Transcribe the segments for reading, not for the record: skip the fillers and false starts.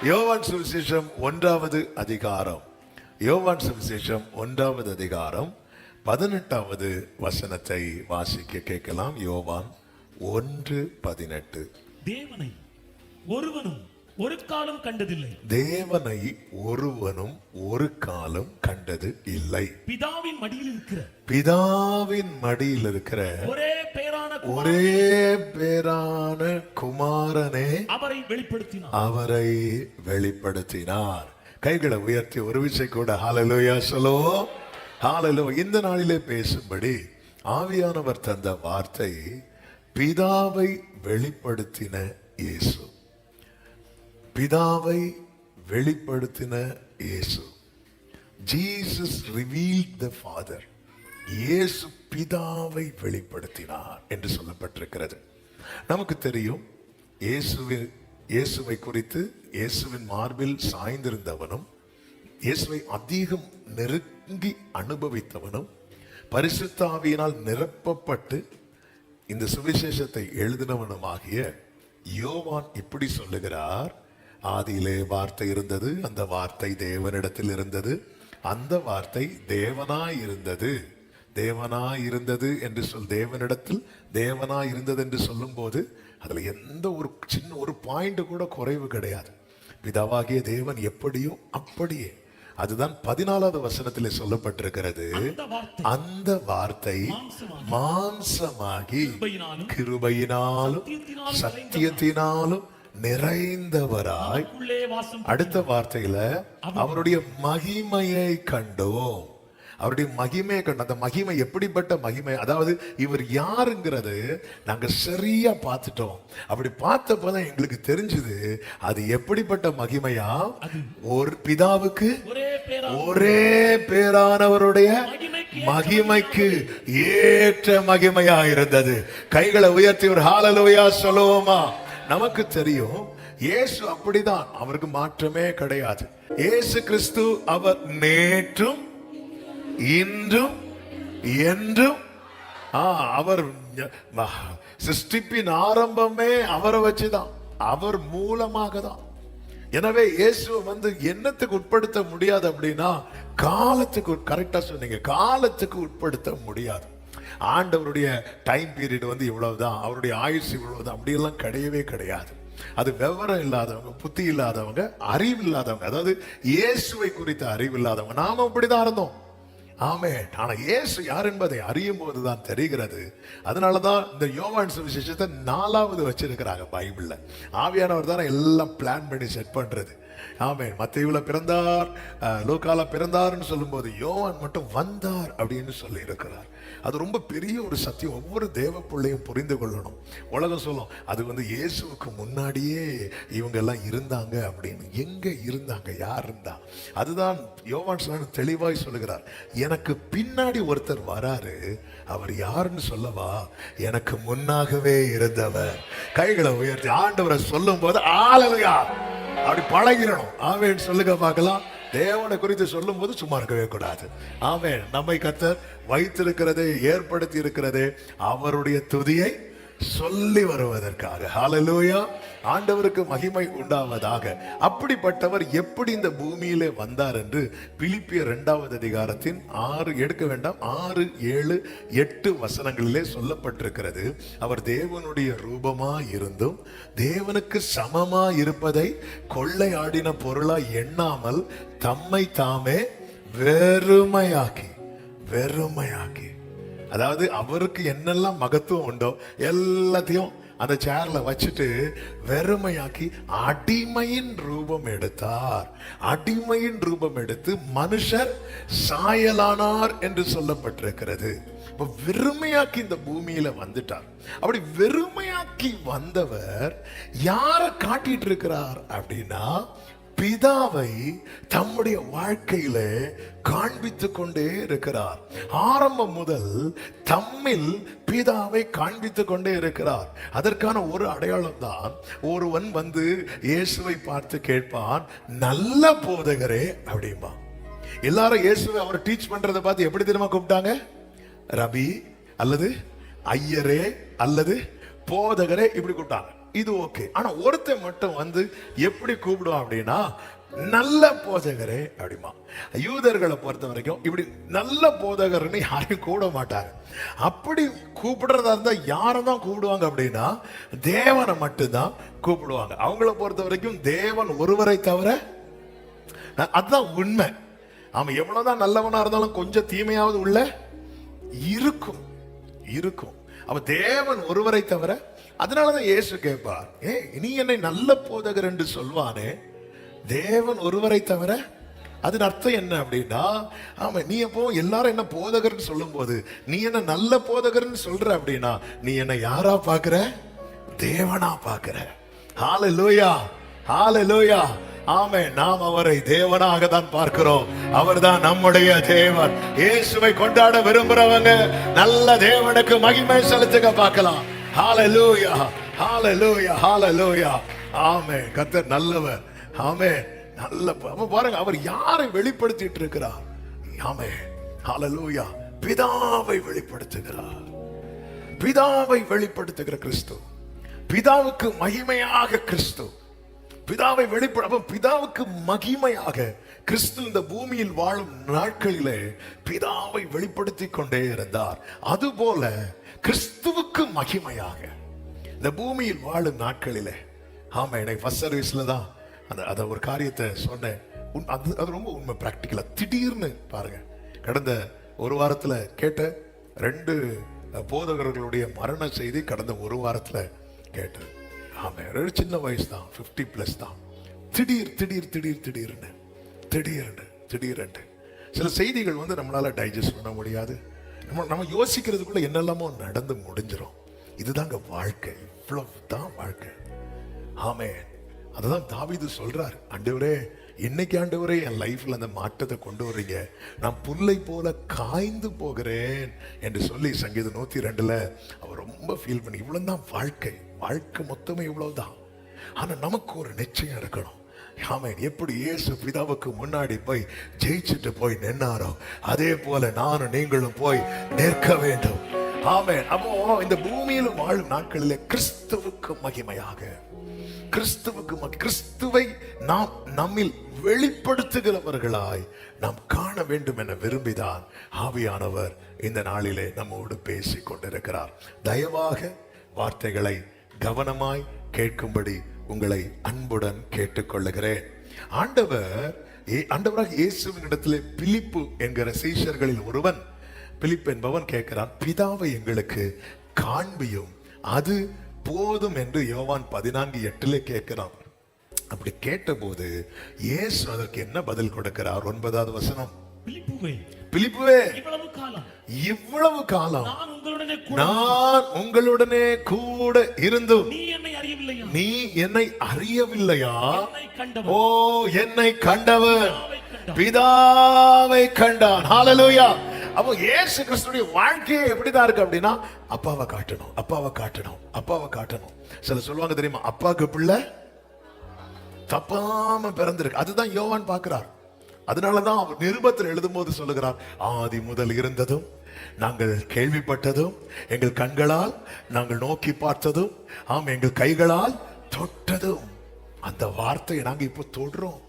யோவான் சுவிசேஷம் 1வது அதிகாரம். யோவான் சுவிசேஷம் 1வது அதிகாரம் 18வது வசனத்தை வாசிக்க கேட்கலாம். யோவான் 1:18. தேவனை ஒருவனும் ஒரு காலம் கண்டதில்லை. தேவனை ஒருவனும் ஒரு காலம் கண்டது இல்லை. பிதாவின் மடியில் இருக்கிற பிதாவின் மடியில் இருக்கிற ஒரே பேரான குமாரனே அவரை வெளிப்படுத்தினார். கைகளை உயர்த்தி ஒரு விஷயம் கூட ஹல்லேலூயா சொல்லுவோம். ஹல்லேலூயா. இந்த நாளிலே பேசும்படி ஆவியானவர் தந்த வார்த்தை பிதாவை வெளிப்படுத்தின இயேசு. பிதாவை வெளிப்படுத்தின இயேசு. Jesus revealed the Father. இயேசு பிதாவை வெளிப்படுத்தினார் என்று சொல்லப்பட்டிருக்கிறது. நமக்கு தெரியும் இயேசுவை குறித்து இயேசுவின் மார்பில் சாய்ந்திருந்தவனும் இயேசுவை அதிகம் நெருங்கி அனுபவித்தவனும் பரிசுத்த ஆவியினால் நிரப்பப்பட்டு இந்த சுவிசேஷத்தை எழுதினவனுமாகிய யோவான் இப்படி சொல்லுகிறார். ஆதியிலே வார்த்தை இருந்தது, அந்த வார்த்தை தேவனிடத்தில் இருந்தது, அந்த வார்த்தை தேவனாய் இருந்தது. தேவனாய் இருந்தது என்று தேவனிடத்தில் தேவனாய் இருந்தது என்று சொல்லும் போது அதுல எந்த ஒரு சின்ன ஒரு பாயிண்ட் கூட குறைவு கிடையாது. பிதாவாகிய தேவன் எப்படியோ அப்படியே. அதுதான் 14வது வசனத்திலே சொல்லப்பட்டிருக்கிறது. அந்த வார்த்தை மாம்சமாகி கிருபையினாலும் சத்தியத்தினாலும் நிறைந்தவராய், அடுத்த வார்த்தையில அவருடைய மகிமையை கண்டோம். அவருடைய மகிமையை கண்டோம். அந்த மகிமை எப்படிப்பட்ட மகிமை, அதாவது இவர் யாருங்கிறது நாங்க சரியா பார்த்துட்டோம். அப்படி பார்த்தப்பதான் எங்களுக்கு தெரிஞ்சது அது எப்படிப்பட்ட மகிமையா, ஒரு பிதாவுக்கு ஒரே பேரானவருடைய மகிமைக்கு ஏற்ற மகிமையா இருந்தது. கைகளை உயர்த்தி ஒரு ஹல்லேலூயா சொல்லுவோமா? நமக்கு தெரியும் இயேசு அப்படிதான், அவருக்கு மாற்றமே கிடையாது. இயேசு கிறிஸ்து அவர் நேற்றும் இன்றும் என்றும். அவர் சிருஷ்டிப்பின் ஆரம்பமே அவரை வச்சுதான், அவர் மூலமாக தான். எனவே இயேசுவை என்னத்துக்கு உட்படுத்த முடியாது அப்படின்னா காலத்துக்கு, கரெக்டா சொன்னீங்க, காலத்துக்கு உட்படுத்த முடியாது. ஆண்டவருடைய டைம் பீரியட் இவ்வளவுதான், அவருடைய ஆயுசு இவ்வளவுதான், அப்படியெல்லாம் கிடையவே கிடையாது. அது விவரம் இல்லாதவங்க, புத்தி இல்லாதவங்க, அறிவு இல்லாதவங்க, அதாவது இயேசுவை குறித்த அறிவு இல்லாதவங்க. நாம அப்படிதான் இருந்தோம். ஆமென். ஆனா இயேசு யார் என்பதை அறியும் போதுதான் தெரிகிறது. அதனாலதான் இந்த யோவான் சுவிசேஷத்தை 4வது வச்சிருக்கிறாங்க பைபிள்ல. ஆவியானவர் தானே எல்லாம் பிளான் பண்ணி செட் பண்றது. ஆமென். மத்தேயுல பிறந்தார், லூக்கால பிறந்தார்னு சொல்லும் போது யோவான் மட்டும் வந்தார் அப்படின்னு சொல்லி இருக்கிறார். அது ரொம்ப பெரிய ஒரு சத்தியம். ஒவ்வொரு தேவ பிள்ளையும் புரிந்து கொள்ளணும். உலகம் சொல்லும் அது இயேசுவுக்கு முன்னாடியே இவங்க எல்லாம் இருந்தாங்க அப்படின்னு. எங்க இருந்தாங்க? யார் இருந்தா? அதுதான் யோவான் தெளிவாய் சொல்லுகிறார். எனக்கு பின்னாடி ஒருத்தர் வராரு, அவர் யாருன்னு சொல்லவா? எனக்கு முன்னாகவே இருந்தவர். கைகளை உயர்த்தி ஆண்டவரை சொல்லும் போது ஹல்லேலூயா அப்படி பழகிடணும். ஆமென் சொல்லுங்க பார்க்கலாம். தேவனை குறித்து சொல்லும் போது சும்மா இருக்கவே கூடாது. ஆமென். நம்மை கர்த்தர் வைத்திருக்கிறதே, ஏற்படுத்தி இருக்கிறதே அவருடைய துதியை சொல்லி வருவதற்காக. ஹல்லேலூயா. ஆண்டவருக்கு மகிமை உண்டாவதாக. அப்படிப்பட்டவர் எப்படி இந்த பூமியிலே வந்தார் என்று பிலிப்பியர் 2வது அதிகாரத்தின் 6 எடுக்க வேண்டாம் 6, 7, 8 வசனங்களிலே சொல்லப்பட்டிருக்கிறது. அவர் தேவனுடைய ரூபமா இருந்தும் தேவனுக்கு சமமா இருப்பதை கொள்ளையாடின பொருளா எண்ணாமல் தம்மை தாமே வெறுமையாக்கி, அதாவது அவருக்கு என்னெல்லாம் மகத்துவம் உண்டோ எல்லாத்தையும் அந்த சேர்ல வச்சுட்டு வெறுமையாக்கி அடிமையின் ரூபம் எடுத்தார். அடிமையின் ரூபம் எடுத்து மனுஷர் சாயலானார் என்று சொல்லப்பட்டிருக்கிறது. வெறுமையாக்கி இந்த பூமியில வந்துட்டார். அப்படி வெறுமையாக்கி வந்தவர் யாரை காட்டிட்டு இருக்கிறார் அப்படின்னா பிதாவை தம்முடைய வாழ்க்கையில காண்பித்துக் கொண்டே இருக்கிறார். ஆரம்பம் முதல் தம்மில் பிதாவை காண்பித்துக் கொண்டே இருக்கிறார். அதற்கான ஒரு அடையாளம் தான் ஒருவன் இயேசுவை பார்த்து கேட்பான், நல்ல போதகரே அப்படின்பா. எல்லாரும் இயேசுவை அவர் டீச் பண்றதை பார்த்து எப்படி தெரியுமா கூப்பிட்டாங்க? ரபி அல்லது ஐயரே அல்லது போதகரே இப்படி கூப்பிட்டாங்க. இது ஓகே. ஆனா ஒருத்தன் மட்டும் வந்து எப்படி கூப்பிடுவான் அப்படின்னா, நல்ல போதகரே அப்படிமா. யூதர்களை பொறுத்த வரைக்கும் இப்படி நல்ல போதகர்னு யாரையும் கூப்பிட மாட்டாங்க. அப்படி கூப்பிடுறதா இருந்தா யாரை தான் கூப்பிடுவாங்க அப்படின்னா, தேவனை மட்டும்தான் கூப்பிடுவாங்க. அவங்கள பொறுத்த வரைக்கும் தேவன் ஒருவரை தவிர, அதுதான் உண்மை. அவன் எவ்வளவுதான் நல்லவனா இருந்தாலும் கொஞ்சம் தீமையாவது உள்ள இருக்கும் இருக்கும். அவன் தேவன் ஒருவரை தவிர. அதனாலதான் இயேசு கேட்பார், நீ என்னை நல்ல போதகர் என்று சொல்வானே, தேவன் ஒருவரை தவிர. அதன் அர்த்தம் என்ன அப்படின்னா, ஆமா, நீ எப்போ எல்லாரும் என்ன போதகர்னு சொல்லும் போது நீ என்ன நல்ல போதகர்னு சொல்ற அப்படின்னா, நீ என்ன யாரா பாக்குற? தேவனா பாக்குற. ஹல்லேலூயா, ஹல்லேலூயா. ஆமென். நாம் அவரை தேவனாக தான் பார்க்கிறோம். அவர்தான் நம்முடைய தேவன். இயேசுவை கொண்டாட விரும்புறவங்க நல்ல தேவனுக்கு மகிமை செலுத்துங்க பார்க்கலாம். ஹல்லேலூயா, ஹல்லேலூயா, ஹல்லேலூயா. ஆமென். கர்த்தர் நல்லவர். ஆமென். நல்ல பாருங்க, அவர் யாரை வெளிப்படுத்திட்டு இருக்கிறார்? ஆமென். ஹல்லேலூயா. பிதாவை வெளிப்படுத்துகிறார். பிதாவை வெளிப்படுத்துகிற கிறிஸ்து, பிதாவுக்கு மகிமையாக கிறிஸ்து, பிதாவை வெளிப்பட, பிதாவுக்கு மகிமையாக கிறிஸ்து இந்த பூமியில் வாழும் நாட்களிலே பிதாவை வெளிப்படுத்தி கொண்டே இருந்தார். அதுபோல கிறிஸ்துவுக்கு மகிமையாக இந்த பூமியில் வாழும் நாட்களிலே, ஆமா, எனக்கு ஃபர்ஸ்ட் சர்வீஸ்ல தான் அந்த ஒரு காரியத்தை சொன்னேன். அது ரொம்ப உண்மை. பிராக்டிக்கலா திடீர்னு பாருங்க, கடந்த ஒரு வாரத்துல கேட்ட 2 போதகர்களுடைய மரண செய்தி கடந்த ஒரு வாரத்துல கேட்டேன். ஆமா, சின்ன வயசு தான், 50+ தான். திடீர்னு சில செய்திகள் வந்து நம்மளால டைஜஸ்ட் பண்ண முடியாது. நம்ம யோசிக்கிறதுக்குள்ள என்னெல்லாமோ நடந்து முடிஞ்சிடும். இதுதாங்க வாழ்க்கை, இவ்வளவுதான் வாழ்க்கை. ஆமென். அதுதான் தாவீது சொல்றார், ஆண்டவரே, இன்னைக்கு ஆண்டவரே என் லைஃப்ல அந்த மாற்றத்தை கொண்டு வர்றீங்க, நான் புல்லை போல காய்ந்து போகிறேன் என்று சொல்லி சங்கீதம் 102ல அவர் ரொம்ப ஃபீல் பண்ணி, இவ்வளவுதான் வாழ்க்கை, வாழ்க்கை மொத்தமே இவ்வளவுதான். ஆனா நமக்கு ஒரு நிச்சயம் இருக்கணும். ஆமென். எப்படி இயேசு பிதாவுக்கு முன்னாடி போய் ஜெயிச்சுட்டு போய் நின்னாரோ, அதே போல நானும் நீங்களும் போய் நிற்க வேண்டும். ஆமென். அப்போ இந்த பூமியில் வாழும் நாட்களிலே கிறிஸ்துவுக்கு மகிமையாக, கிறிஸ்துவை நாம் நம்மில் வெளிப்படுத்துகிறவர்களாய் நாம் காண வேண்டும் என விரும்பிதான் ஆவியானவர் இந்த நாளிலே நம்மோடு பேசிக் கொண்டிருக்கிறார். தயவாக வார்த்தைகளை கவனமாய் கேட்கும்படி உங்களை அன்புடன் கேட்டுக்கொள்ளுகிறேன். ஆண்டவராக இயேசுவின் இடத்திலே பிலிப்பு என்கிற சீஷர்களில் ஒருவன், பிலிப்பு என்பவன் கேட்கிறான், பிதாவை எங்களுக்கு காண்பியும், அது போதும் என்று யோவான் 14:8 கேட்கிறான். அப்படி கேட்டபோது இயேசு அதற்கு என்ன பதில் கொடுக்கிறார்? 9வது வசனம், பிலிப்புவே, இவ்வளவு காலம் நான் உங்களுடனே கூட இருந்தும் நீ என்னை அறியவில்லையா? ஓ, என்னை கண்டவர் பிதாவை கண்டான். ஹல்லேலூயா. அப்போ இயேசு கிறிஸ்துடைய வாழ்க்கையே எப்படிதான் இருக்கு அப்படின்னா, அப்பாவை காட்டணும், அப்பாவை காட்டணும், அப்பாவை காட்டணும். சில சொல்லுவாங்க தெரியுமா, அப்பாவுக்கு பிள்ளை தப்பாம பிறந்திருக்கு. அதுதான் யோவான் பார்க்கிறார். அதனாலதான் அவர் நிருபத்தில் எழுதும் போது சொல்லுகிறார், ஆதி முதல் இருந்ததும் நாங்கள் கேள்விப்பட்டதும் எங்கள் கண்களால் நாங்கள் நோக்கி பார்த்ததும், ஆம், எங்கள் கைகளால் தொட்டதும். அந்த வார்த்தையை நாங்க இப்போ தொடுறோம்.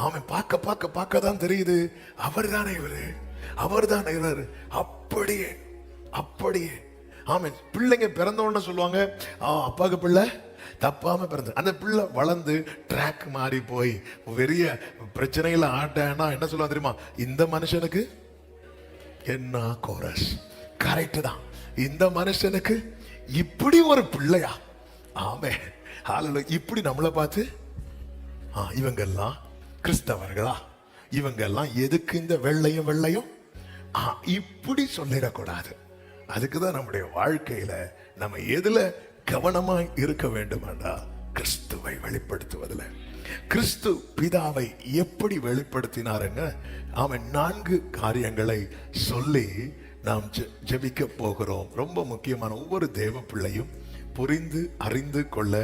ஆமாம், பார்க்க பார்க்க பார்க்க தான் தெரியுது, அவர் தானே இவரு, அவர் தானே இவர். அப்படியே அப்படியே. ஆமாம், பிள்ளைங்க பிறந்த உடனே சொல்லுவாங்க, அப்பாவுக்கு பிள்ளை தப்பாம பிறந்த. அந்த பிள்ளை வளர்ந்து ட்ராக் மாறி போய் பெரிய பிரச்சனையில ஆட்டேன்னா என்ன சொல்லுவாங்க தெரியுமா? இந்த மனுஷனுக்கு என்ன கோரஸ். கரெக்ட் தான். இந்த மனுஷனுக்கு இப்படி ஒரு பிள்ளையா? ஆமே, இப்படி நம்மளை பார்த்து இவங்கெல்லாம் கிறிஸ்தவர்களா? இவங்கெல்லாம் எதுக்கு இந்த வெள்ளையும் வெள்ளையும்? இப்படி சொல்லிடக்கூடாது. அதுக்குதான் நம்முடைய வாழ்க்கையில நம்ம எதுல கவனமாய் இருக்க வேண்டும் என்றால், கிறிஸ்துவை வெளிப்படுத்துவதில். கிறிஸ்து பிதாவை எப்படி வெளிப்படுத்தினாருங்க? அவன் 4 காரியங்களை சொல்லி நாம் ஜெபிக்க போகிறோம். ரொம்ப முக்கியமான, ஒவ்வொரு தேவ பிள்ளையும் புரிந்து அறிந்து கொள்ள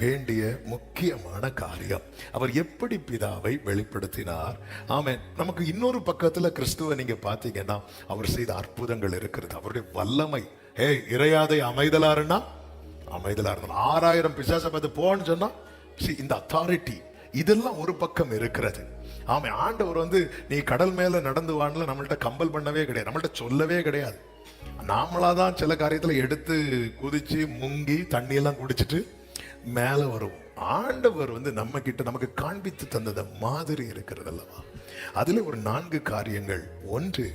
வேண்டிய முக்கியமான காரியம், அவர் எப்படி பிதாவை வெளிப்படுத்தினார். ஆமென். நமக்கு இன்னொரு பக்கத்துல கிறிஸ்துவை நீங்க பாத்தீங்கன்னா, அவர் செய்த அற்புதங்கள் இருக்கிறது. அவருடைய வல்லமை. இறையாதை அமைதலாருன்னா அமைதலா இருக்கணும். 6000 பிசாசை பார்த்து போன்னு சொன்னா, இந்த அத்தாரிட்டி இதெல்லாம் ஒரு பக்கம் இருக்கிறது. ஆமா, ஆண்டவர் வந்து நீ கடல் மேல நடந்து வாண்டல நம்மள்ட்ட கம்பல் பண்ணவே கிடையாது, நம்மள்ட்ட சொல்லவே கிடையாது. நாமளாதான் சில காரியத்துல எடுத்து குதிச்சு முங்கி தண்ணி எல்லாம் குடிச்சிட்டு மேல வரும். ஆண்டவர் வந்து நம்ம கிட்ட நமக்கு காண்பித்து தந்தத மாதிரி இருக்கிறது அல்லவா. அதுல ஒரு 4 காரியங்கள். ஒன்று,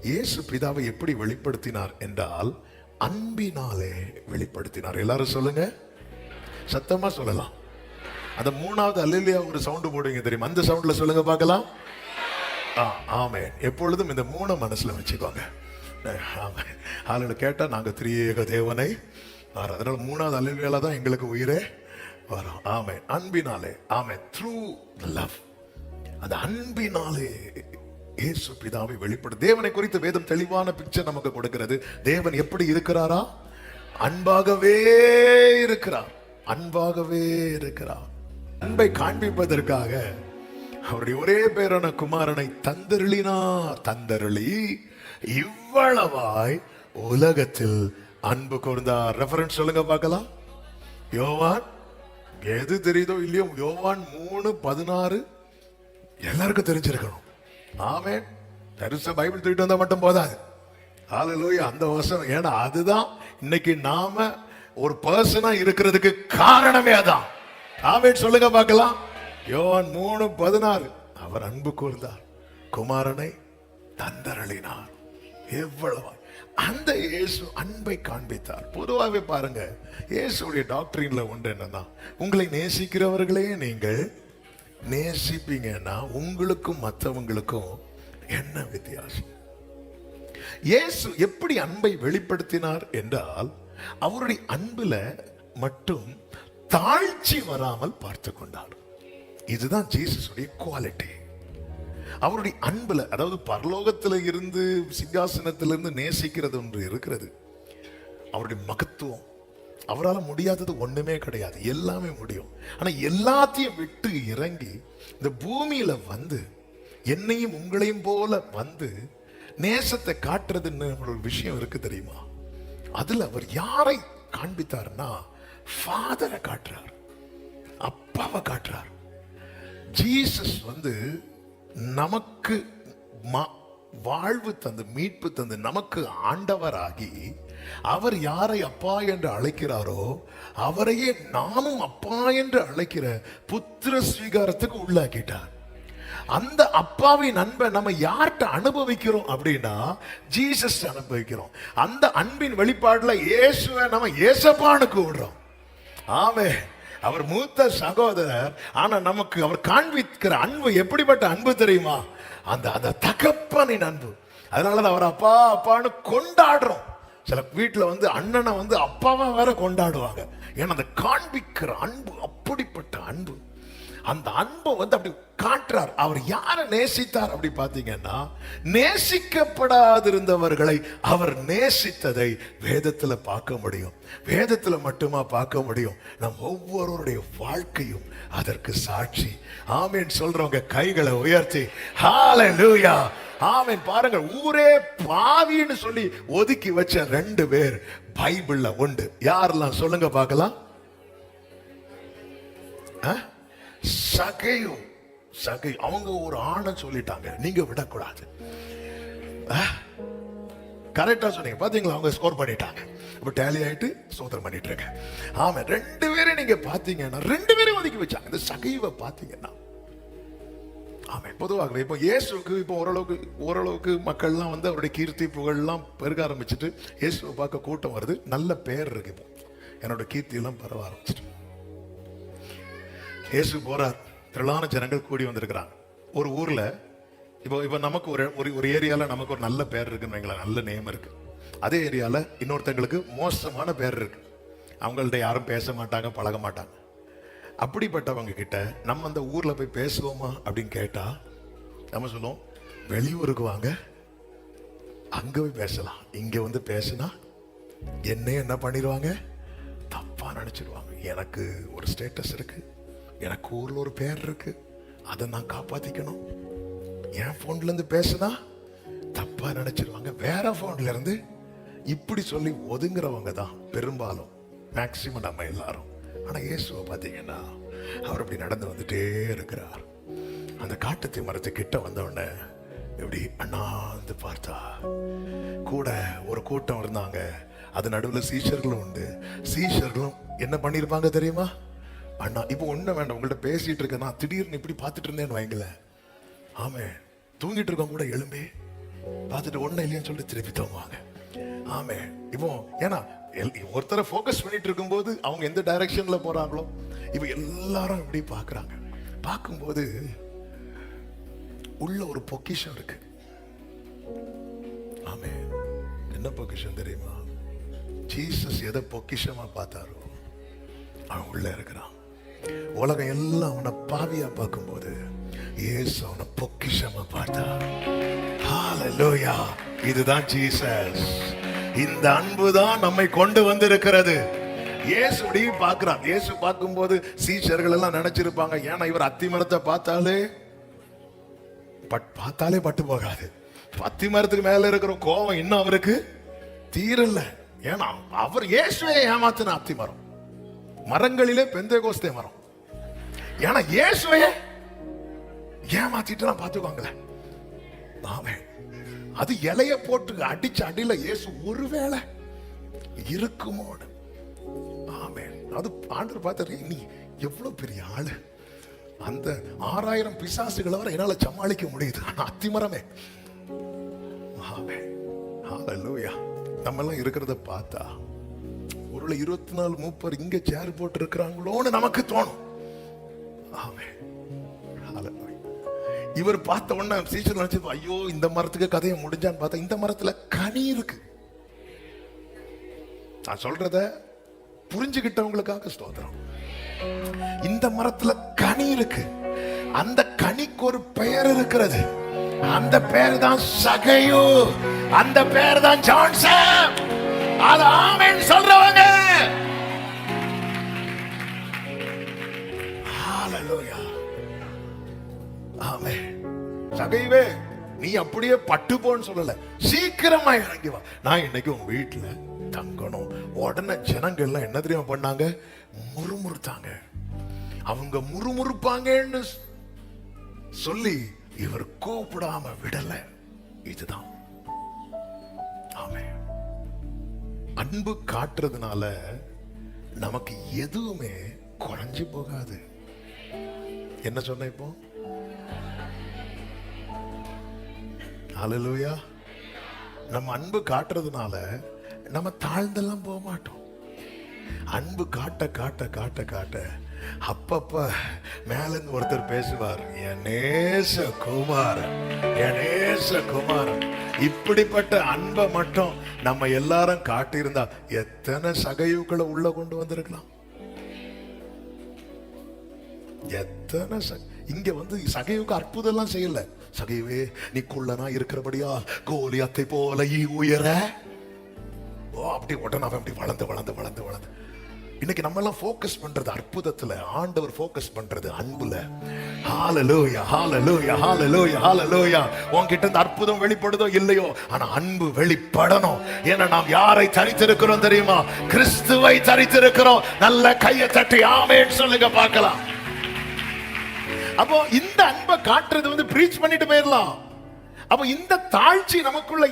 இயேசு பிதாவை எப்படி வெளிப்படுத்தினார் என்றால் அன்பினாலே வெளிப்படுத்தினார். எல்லாரும் சொல்லுங்க, சத்தமா சொல்லலாம். அந்த 3வது அல்லேலூயா ஒரு சவுண்ட் போடுவீங்க தெரியுமா, அந்த சவுண்ட்ல சொல்லுங்க பார்க்கலாம். ஆமென். எப்பொழுதும் இந்த 3 மனசுல வச்சுக்கோங்க. ஆளுநர் கேட்டா நாங்க திரியேக தேவனை, அதனால 3வது அல்லேலூயால தான் எங்களுக்கு உயிரே வரும். ஆமென். அன்பினாலே, ஆமென். த்ரூ தி லவ், அந்த அன்பினாலே இயேசு பிதாவை வெளிப்படும். தேவனை குறித்து வேதம் தெளிவான பிக்சர் நமக்கு கொடுக்கிறது. தேவன் எப்படி இருக்கிறாரா? அன்பாகவே இருக்கிறார், அன்பாகவே இருக்கிறார். அன்பை காண்பிப்பதற்காக அவருடைய ஒரே பேரான குமாரனை தந்தருளினார். தந்தருளி இவ்வளவாய் உலகத்தில் அன்பு கூர்ந்தார். ரெஃபரன்ஸ் சொல்லுங்க பார்க்கலாம். யோவான், எது தெரியுதோ இல்லையோ, யோவான் 3:16 எல்லாருக்கும் தெரிஞ்சிருக்கணும். ஆமென். பெருசா பைபிள் தூக்கிட்டு வந்தா மட்டும் போதாது. ஹல்லேலூயா. அந்த வசனம், ஏன்னா அதுதான் இன்னைக்கு நாம ஒரு பர்சனா இருக்கிறதுக்கு காரணமே அதான். ஆமென் சொல்லுங்க பார்க்கலாம். யோவான் 3:16 அவர் அன்பு கூர்ந்தார், குமாரனை தந்தருளினார். எவ்வளவு அந்த இயேசு அன்பை காண்பித்தார். பொதுவாகவே பாருங்க, இயேசுடைய டாக்டரின்ல ஒன்று என்னன்னா, உங்களை நேசிக்கிறவர்களே நீங்கள் நேசிப்பீங்கன்னா உங்களுக்கும் மற்றவங்களுக்கும் என்ன வித்தியாசம்? இயேசு எப்படி அன்பை வெளிப்படுத்தினார் என்றால், அவருடைய அன்புல மட்டும் தாழ்ச்சி வராமல் பார்த்து கொண்டார். இதுதான் ஜீசஸுடைய குவாலிட்டி. அவருடைய அன்புல, அதாவது பரலோகத்தில் இருந்து சிங்காசனத்திலிருந்து நேசிக்கிறது ஒன்று இருக்கிறது. அவருடைய மகத்துவம், அவரால் முடியாதது ஒண்ணுமே கிடையாது, எல்லாமே முடியும். ஆனா எல்லாத்தையும் விட்டு இறங்கி இந்த பூமியில வந்து என்னையும் உங்களையும் போல வந்து நேசத்தை காட்டுறதுன்னு ஒரு விஷயம் இருக்கு தெரியுமா. அதுல அவர் யாரை காண்பித்தார்னா, ஃபாதரை காட்டுறார், அப்பாவை காட்டுறார். ஜீசஸ் வந்து நமக்கு வாழ்வு தந்து மீட்பு தந்து நமக்கு ஆண்டவராகி, அவர் யாரை அப்பா என்று அழைக்கிறாரோ அவரையே நாமும் அப்பா என்று அழைக்கிற புத்திர ஸ்வீகாரத்துக்கு உள்ளாக்கிட்டார். அந்த அப்பாவின் அன்பை நம்ம யார்கிட்ட அனுபவிக்கிறோம் அப்படின்னா, ஜீசஸ் அனுபவிக்கிறோம். அந்த அன்பின் வெளிப்பாடுல இயேசுவை நம்ம ஏசப்பான்னு கூடுறோம். ஆமே, அவர் மூத்த சகோதரர். ஆனா நமக்கு அவர் காண்பிக்கிற அன்பு எப்படிப்பட்ட அன்பு தெரியுமா? அந்த தகப்பனின் அன்பு. அதனால அவர் அப்பா அப்பான்னு கொண்டாடுறோம். சில வீட்டுல வந்து அண்ணனை வந்து அப்பாவா வேற கொண்டாடுவாங்க. ஏன்னா அந்த காண்பிக்கிற அன்பு அப்படிப்பட்ட அன்பு. அந்த அன்பை வந்து அப்படி காட்டுறார். அவர் யாரை நேசித்தார் அப்படி பாத்தீங்கன்னா, நேசிக்கப்படாதிருந்தவர்களை அவர் நேசித்ததை வேதத்துல பார்க்க முடியும். வேதத்துல மட்டுமா பார்க்க முடியும், நம் ஒவ்வொருவருடைய வாழ்க்கையும் அதற்கு சாட்சி. ஆமீன் சொல்றவங்க கைகளை உயர்த்தி ஹல்லேலூயா. ஆமீன். பாருங்க, ஊரே பாவின்னு சொல்லி ஒதுக்கி வச்ச 2 பேர் பைபிள்ல உண்டு. யாரெல்லாம் சொல்லுங்க பார்க்கலாம். சகையு, அவங்க ஒரு ஆணை சொல்லிட்டாங்க, நீங்க விடக்கூடாது. கரெக்டா சொன்னீங்க பாத்தீங்களா, அவங்க ஸ்கோர் பண்ணிட்டாங்க. இப்ப டேலி ஆயிட்டு சோதனை பண்ணிட்டு இருக்க. ஆமா, 2 பேரும் நீங்க பாத்தீங்கன்னா 2 பேரும் ஒதுக்கி வச்சாங்க. இந்த சகைவை பாத்தீங்கன்னா, ஆமா, பொதுவாகவே இப்போ இயேசுக்கு இப்போ ஓரளவுக்கு மக்கள்லாம் வந்து அவருடைய கீர்த்தி புகழ்லாம் பெருக ஆரம்பிச்சுட்டு இயேசுவை பார்க்க கூட்டம் வருது. நல்ல பேர் இருக்கு. இப்போ என்னோட கீர்த்தி எல்லாம் பரவ ஆரம்பிச்சிட்டு இயேசு போறார். திரளான ஜனங்கள் கூடி வந்திருக்கிறாங்க. ஒரு ஊர்ல இப்போ நமக்கு ஒரு ஏரியால நமக்கு ஒரு நல்ல பேர் இருக்குன்னு வைங்களேன், நல்ல நேம் இருக்கு. அதே ஏரியால இன்னொருத்தங்களுக்கு மோசமான பேர் இருக்கு. அவங்கள்ட்ட யாரும் பேச மாட்டாங்க, பழக மாட்டாங்க. அப்படிப்பட்டவங்க கிட்ட நம்ம அந்த ஊர்ல போய் பேசுவோமா அப்படின்னு கேட்டா நம்ம சொல்லுவோம், வெளியூருக்கு வாங்க, அங்க போய் பேசலாம். இங்க வந்து பேசினா என்ன பண்ணிடுவாங்க, தப்பா நினைச்சிருவாங்க. எனக்கு ஒரு ஸ்டேட்டஸ் இருக்கு, எனக்கு ஊர்ல ஒரு பேர் இருக்கு, அதை நான் காப்பாத்திக்கணும். என் போன்ல இருந்து பேசுனா தப்பா நினைச்சிருவாங்க, வேற போன்ல இருந்து இப்படி சொல்லி ஒதுங்குறவங்க தான் பெரும்பாலும் மேக்சிமம் நம்ம எல்லாரும். ஆனா இயேசுவை பார்த்தீங்கன்னா அவர் அப்படி நடந்து வந்துட்டே இருக்கிறார். அந்த காட்டுத்தி மரத்து கிட்ட வந்த உடனே இப்படி அண்ணாந்து பார்த்தா கூட ஒரு கூட்டம் இருந்தாங்க. அது நடுவில் சீஷர்களும் உண்டு. சீஷர்களும் என்ன பண்ணிருப்பாங்க தெரியுமா? அண்ணா இப்போ ஒண்ணு வேண்டாம், உங்கள்ட்ட பேசிட்டு இருக்கேன், நான் திடீர்னு இப்படி பார்த்துட்டு இருந்தேன்னு வைங்கள, ஆமே தூங்கிட்டு இருக்கவங்க கூட எழும்பி பார்த்துட்டு ஒண்ணு இல்லையான்னு சொல்லிட்டு திருப்பி தூங்குவாங்க. ஆமே இப்போ ஏன்னா ஒருத்தரை ஃபோக்கஸ் பண்ணிட்டு இருக்கும்போது அவங்க எந்த டைரக்ஷன்ல போறாங்களோ இப்ப எல்லாரும் இப்படி பாக்குறாங்க. பார்க்கும்போது உள்ள ஒரு பொக்கிஷம் இருக்கு. ஆமே என்ன பொக்கிஷம் தெரியுமா? ஜீசஸ் எதை பொக்கிஷமா பார்த்தாரோ அவன் உள்ள இருக்கிறான். உலகம் எல்லாம் அவனை பாவியா பார்க்கும்போது இயேசு அவனை பொக்கிஷமா பார்த்தார். ஹalleluya. இதுதான் ஜீசஸ். இந்த அன்பு தான் நம்மை கொண்டு வந்திருக்கிறது. இயேசு அப்படி பார்க்கிறான். இயேசு பார்க்கும்போது சீஷர்கள் எல்லாம் நினைச்சிருப்பாங்க, ஏன்னா இவர் அத்திமரத்தை பார்த்தாலே பட்டு போகாது. அத்திமரத்துக்கு மேல இருக்கிற கோபம் இன்னும் அவருக்கு தீரல. ஏன்னா அவர் இயேசுவை ஏமாத்தின அத்திமரம், மரங்களிலே பெந்தேகோஸ்தே மரம். ஏன்னா இயேசுவையே ஏமாத்திட்டு பார்த்துக்கோங்களேன். ஆமென். அது இலைய போட்டு அடிச்ச அடியில இயேசு ஒருவேளை இருக்குமோ. ஆமென். அது ஆண்டவர் பார்த்தாரு, நீ எவ்வளவு பெரிய ஆளு, அந்த 6000 பிசாசுகளை வர என்னால சமாளிக்க முடியுது, அத்திமரமே. ஆமென். ஹalleluya. நம்ம எல்லாம் இருக்கிறத பார்த்தா ஒருவேளை 24 மூப்பர் இங்க சேர் போட்டு இருக்கிறாங்களோன்னு நமக்கு தோணும். ஆமென். ஹalleluya. இவர் பார்த்த உடனே சீசர் நினைச்சு, ஐயோ இந்த மரத்துக்கு கதையை முடிஞ்சான்னு பார்த்தா இந்த மரத்துல கனி இருக்கு. நான் சொல்றத புரிஞ்சுகிட்டவங்களுக்காக ஸ்தோத்திரம். இந்த மரத்துல கனி இருக்கு. அந்த கனிக்கு ஒரு பெயர் இருக்கிறது. அந்த பெயர் தான் சகையு. அந்த பெயர் தான் ஜான்சன். அது ஆமென் சொல்றவங்க. ஹalleluya. ஆமென். சகைவே நீ அப்படியே பட்டு போன்னு சொல்லல, சீக்கிரமா இறங்கி வா, நான் இன்னைக்கு உன் வீட்டுல தங்கணும். உடனே ஜனங்கள் எல்லாம் என்ன தெரியுமா பண்ணாங்க? முறுமுறுத்தாங்க. அவங்க முறுமுறுப்பாங்கன்னு சொல்லி இவர் கூப்பிடாம விடல. இதுதான் ஆமென். அன்பு காட்டுறதுனால நமக்கு எதுவுமே குறைஞ்சு போகாது. என்ன சொன்ன இப்போ? ஹalleluya. நம்ம அன்பு காட்டுறதுனால நம்ம தாழ்ந்தெல்லாம் போக மாட்டோம். அன்பு காட்ட காட்ட காட்ட காட்ட அப்பப்ப மேல இருந்து ஒருத்தர் பேசுவார், என் நேச குமாரன், என் நேச குமாரன். இப்படிப்பட்ட அன்பை மட்டும் நம்ம எல்லாரும் காட்டியிருந்தா எத்தனை சகையுக்களை உள்ள கொண்டு வந்திருக்கலாம். எத்தனை இங்க வந்து சகைவுக்கு அற்புதம் எல்லாம் செய்யல. சகைவே நீ குள்ளனா இருக்கிறபடியா கோலியாத்தை போல உயர. ஓ அப்படி உடனே அவன் அப்படி வளர்ந்து வளர்ந்து வளர்ந்து வளர்ந்து. இன்னைக்கு நம்ம எல்லாம் ஃபோக்கஸ் பண்றது அற்புதத்துல, ஆண்டவர் ஃபோக்கஸ் பண்றது அன்புல. ஹalleluya ஹalleluya ஹalleluya ஹalleluya. உன்கிட்ட இந்த அற்புதம் வெளிப்படுதோ இல்லையோ, ஆனா அன்பு வெளிப்படணும். ஏன்னா நாம் யாரை தரித்திருக்கிறோம் தெரியுமா? கிறிஸ்துவை தரித்திருக்கிறோம். நல்ல கையை தட்டி ஆமென் சொல்லுங்க பார்க்கலாம். அப்போ இந்த அன்பை காட்டுறது வந்து பிரீச் பண்ணிட்டு போயிடலாம். அப்போ இந்த தாழ்ச்சி நமக்குள்ள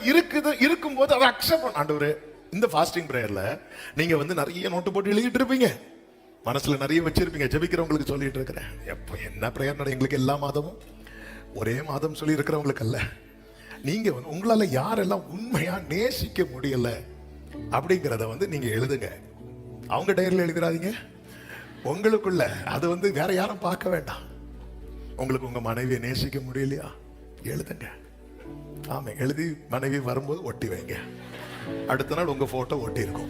இருக்கும்போது அதை அக்செப்ட் பண்ண. ஆண்டவரே இந்த ஃபாஸ்டிங் பிரேயர்ல நீங்க வந்து நிறைய நோட்டு போட்டு எழுதிட்டு இருப்பீங்க, மனசுல நிறைய வச்சிருப்பீங்க. ஜெபிக்கிறவங்களுக்கு சொல்லிட்டு இருக்கிறேன், எப்போ என்ன பிரேயர் நட எங்களுக்கு எல்லா மாதமும் ஒரே மாதம் சொல்லி இருக்கிறவங்களுக்கு அல்ல. நீங்க வந்து உங்களால யாரெல்லாம் உண்மையா நேசிக்க முடியல அப்படிங்கிறத வந்து நீங்க எழுதுங்க. அவங்க டைரியில் எழுதிடாதீங்க, உங்களுக்குள்ள. அது வந்து வேற யாரும் பார்க்க வேண்டாம். உங்களுக்கு உங்க மனைவியை நேசிக்க முடியலையா, எழுதுங்க. ஆமா, எழுதி மனைவி வரும்போது ஒட்டி வைங்க. அடுத்த நாள் உங்க போட்டோ ஒட்டி இருக்கும்.